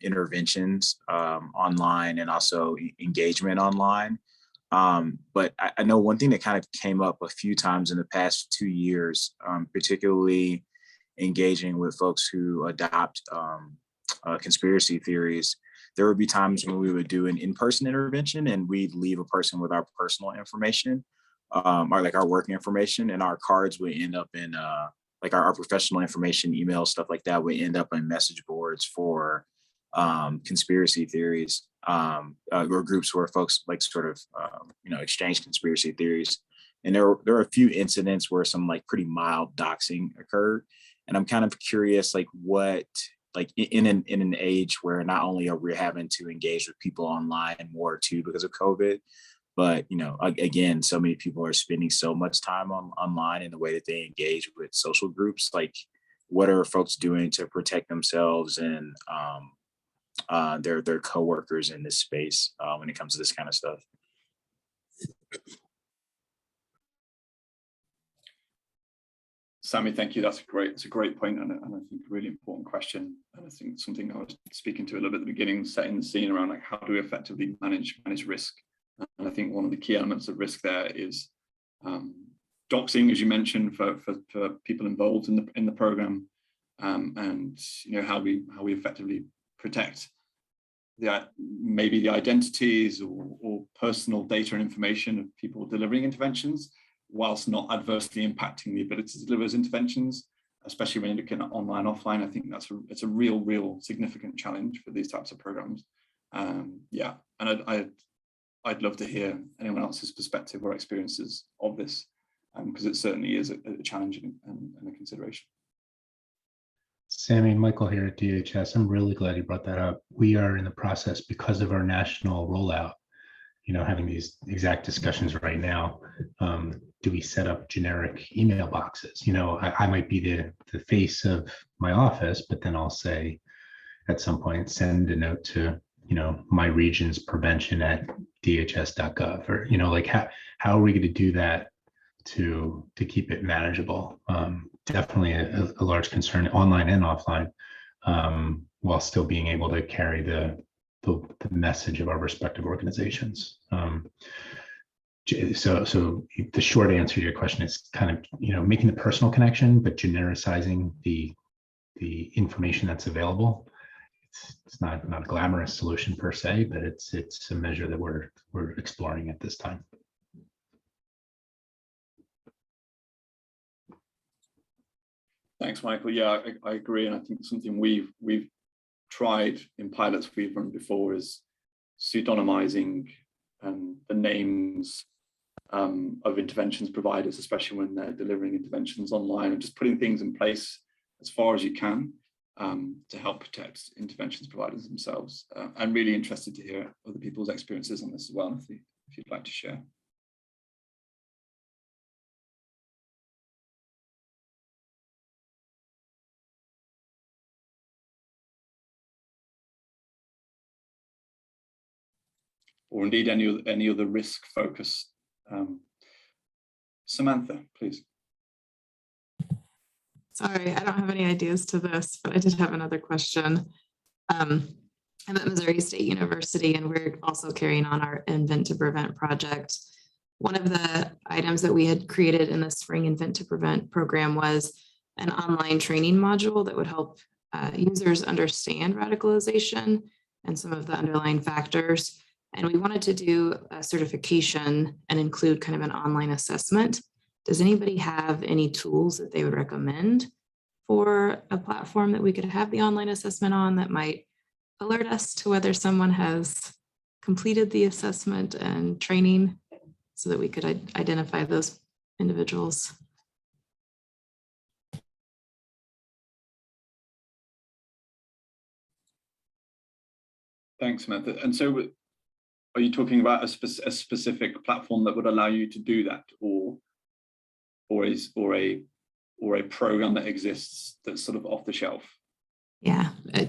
interventions online and also engagement online. But I know one thing that kind of came up a few times in the past 2 years, particularly engaging with folks who adopt conspiracy theories. There would be times when we would do an in-person intervention and we'd leave a person with our personal information, or like our work information, and our cards would end up in like our professional information, email, stuff like that would end up in message boards for conspiracy theories, or groups where folks like sort of exchange conspiracy theories. And there were a few incidents where some like pretty mild doxing occurred. And I'm kind of curious, like what, like in an age where not only are we having to engage with people online more too because of COVID, but again, so many people are spending so much time online in the way that they engage with social groups. Like, what are folks doing to protect themselves and their coworkers in this space when it comes to this kind of stuff? Sammy, thank you. That's a great point, and I think a really important question. And I think something I was speaking to a little bit at the beginning, setting the scene around like how do we effectively manage risk. And I think one of the key elements of risk there is doxing, as you mentioned, for people involved in the program, and how we effectively protect maybe the identities or personal data and information of people delivering interventions, whilst not adversely impacting the ability to deliver those interventions, especially when you're looking at online, offline. I think it's a real significant challenge for these types of programs. Yeah, and I'd love to hear anyone else's perspective or experiences of this, because it certainly is a challenge and a consideration. Sammy, Michael here at DHS. I'm really glad you brought that up. We are in the process, because of our national rollout, having these exact discussions right now. Do we set up generic email boxes? I might be the face of my office, but then I'll say at some point, send a note to, my region's prevention at dhs.gov, or, like how are we going to do that to keep it manageable? Definitely a large concern, online and offline, while still being able to carry the message of our respective organizations. So the short answer to your question is kind of, making the personal connection, but genericizing the information that's available. It's not a glamorous solution per se, but it's a measure that we're exploring at this time. Thanks, Michael. Yeah, I agree, and I think something we've tried in pilots we've run before is pseudonymizing the names of interventions providers, especially when they're delivering interventions online, and just putting things in place as far as you can to help protect interventions providers themselves. I'm really interested to hear other people's experiences on this as well, if you'd like to share. Or indeed any other risk focus. Samantha, please. Sorry, I don't have any ideas to this, but I did have another question. I'm at Missouri State University, and we're also carrying on our Invent to Prevent project. One of the items that we had created in the spring Invent to Prevent program was an online training module that would help users understand radicalization and some of the underlying factors. And we wanted to do a certification and include kind of an online assessment. Does anybody have any tools that they would recommend for a platform that we could have the online assessment on that might alert us to whether someone has completed the assessment and training so that we could identify those individuals? Thanks, Samantha. And so are you talking about a specific platform that would allow you to do that, or a program that exists that's sort of off the shelf? Yeah,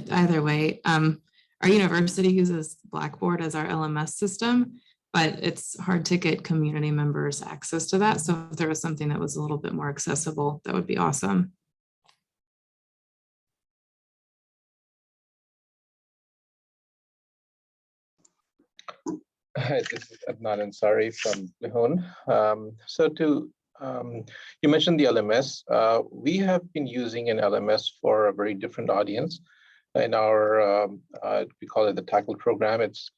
either way. Our university uses Blackboard as our LMS system, but it's hard to get community members access to that. So if there was something that was a little bit more accessible, that would be awesome. Hi, this is Adnan Ansari from Lehon. You mentioned the LMS. We have been using an LMS for a very different audience. In our, we call it the Tackle program. It's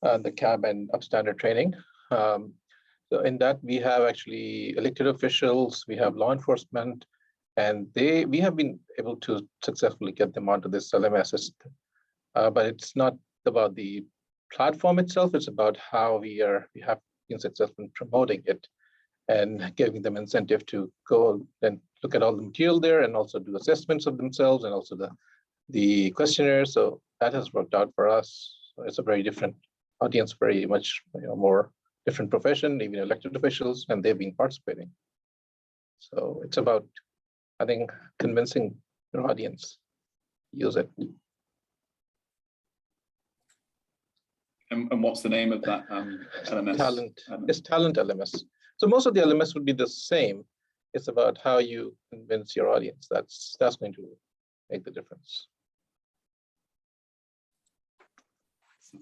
the CAB and upstander training. So in that, we have actually elected officials, we have law enforcement, and we have been able to successfully get them onto this LMS. But it's not about the platform itself, it's about how we have been successful in promoting it and giving them incentive to go and look at all the material there and also do assessments of themselves and also the questionnaire. So that has worked out for us. So it's a very different audience, very much more different profession, even elected officials, and they've been participating. So it's about, I think, convincing your audience to use it. And what's the name of that LMS? Talent. It's Talent LMS. So most of the LMS would be the same. It's about how you convince your audience. That's going to make the difference.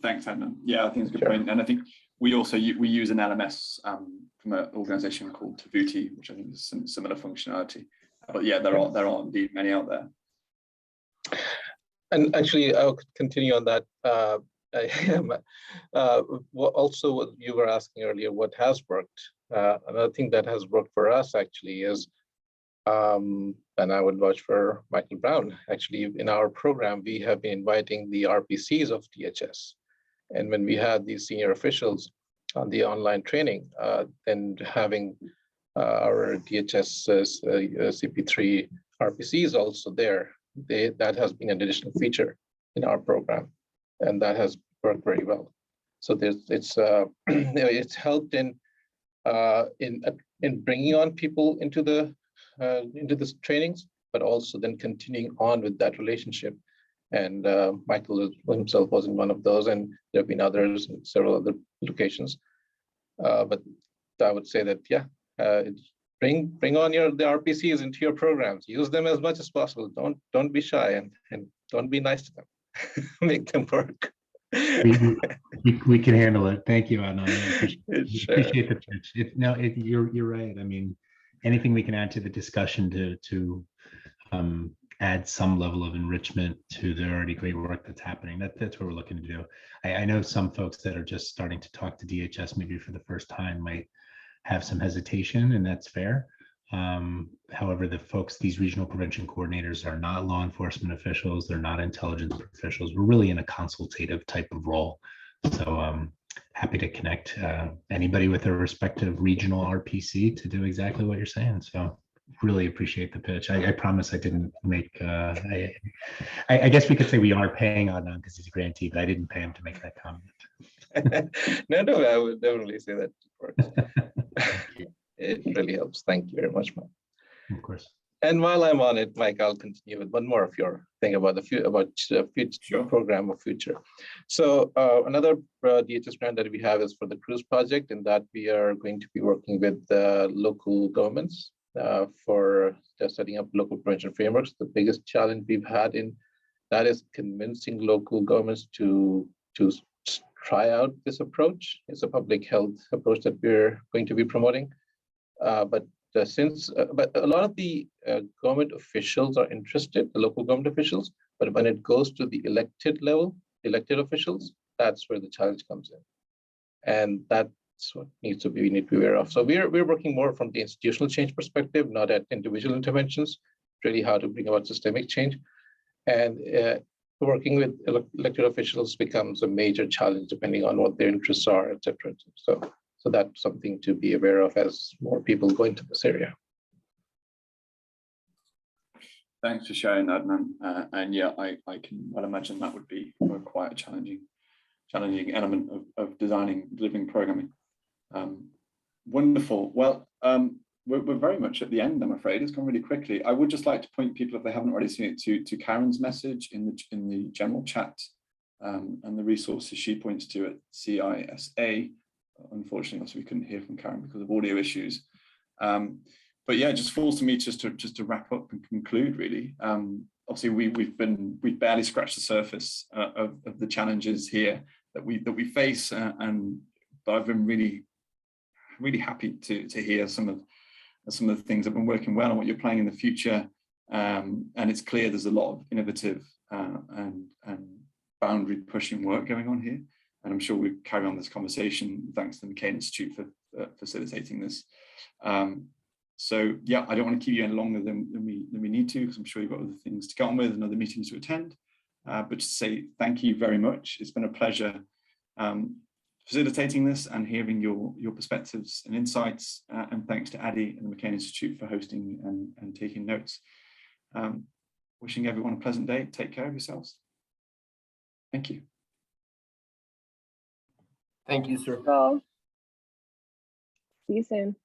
Thanks, Adnan. Yeah, I think it's a good point. And I think we also we use an LMS from an organization called Tavuti, which I think is some similar functionality. But yeah, there are indeed many out there. And actually, I'll continue on that. Also, what you were asking earlier, what has worked? Another thing that has worked for us actually is, and I would vouch for Michael Brown, actually in our program, we have been inviting the RPCs of DHS. And when we had these senior officials on the online training, then having our DHS CP3 RPCs also there, that has been an additional feature in our program. And that has worked very well. So it's helped in bringing on people into the trainings, but also then continuing on with that relationship. And Michael himself was in one of those, and there have been others in several other locations. But I would say that bring on the RPCs into your programs. Use them as much as possible. Don't be shy and don't be nice to them. Make them work. we can handle it. Thank you, Adnan. Appreciate the pitch. You're right. I mean, anything we can add to the discussion to add some level of enrichment to the already great work that's happening. That's what we're looking to do. I know some folks that are just starting to talk to DHS maybe for the first time might have some hesitation, and that's fair. However, these regional prevention coordinators are not law enforcement officials. They're not intelligence officials. We're really in a consultative type of role. So happy to connect anybody with their respective regional RPC to do exactly what you're saying. So really appreciate the pitch. I promise I didn't make, I guess we could say we are paying Adnan because he's a grantee, but I didn't pay him to make that comment. No, I would definitely say that works. It really helps. Thank you very much, Mike. Of course. And while I'm on it, Mike, I'll continue with one more of your thing about the future program of future. So another DHS grant that we have is for the cruise project, and that we are going to be working with local governments for setting up local prevention frameworks. The biggest challenge we've had in that is convincing local governments to try out this approach. It's a public health approach that we're going to be promoting. But a lot of the government officials are interested, the local government officials, but when it goes to the elected level, elected officials, that's where the challenge comes in. And that's what we need to be aware of. So we're working more from the institutional change perspective, not at individual interventions, really how to bring about systemic change. And working with elected officials becomes a major challenge depending on what their interests are, et cetera. So that's something to be aware of as more people go into this area. Thanks for sharing, Adnan. And yeah, I can well imagine that would be quite a challenging element of designing living programming. Wonderful. Well, we're very much at the end, I'm afraid. It's gone really quickly. I would just like to point people, if they haven't already seen it, to Karen's message in the general chat and the resources she points to at CISA. unfortunately, also we couldn't hear from Karen because of audio issues. But yeah, it just falls to me just to wrap up and conclude really. Obviously, we've barely scratched the surface of the challenges here that we face, but I've been really happy to hear some of the things that have been working well and what you're planning in the future. And it's clear there's a lot of innovative and boundary pushing work going on here. And I'm sure we'll carry on this conversation thanks to the McCain Institute for facilitating this. So yeah, I don't want to keep you any longer than we need to, because I'm sure you've got other things to get on with and other meetings to attend. But to say thank you very much. It's been a pleasure facilitating this and hearing your perspectives and insights. And thanks to Addy and the McCain Institute for hosting and taking notes. Wishing everyone a pleasant day. Take care of yourselves. Thank you. Thank you, sir. Cool. See you soon.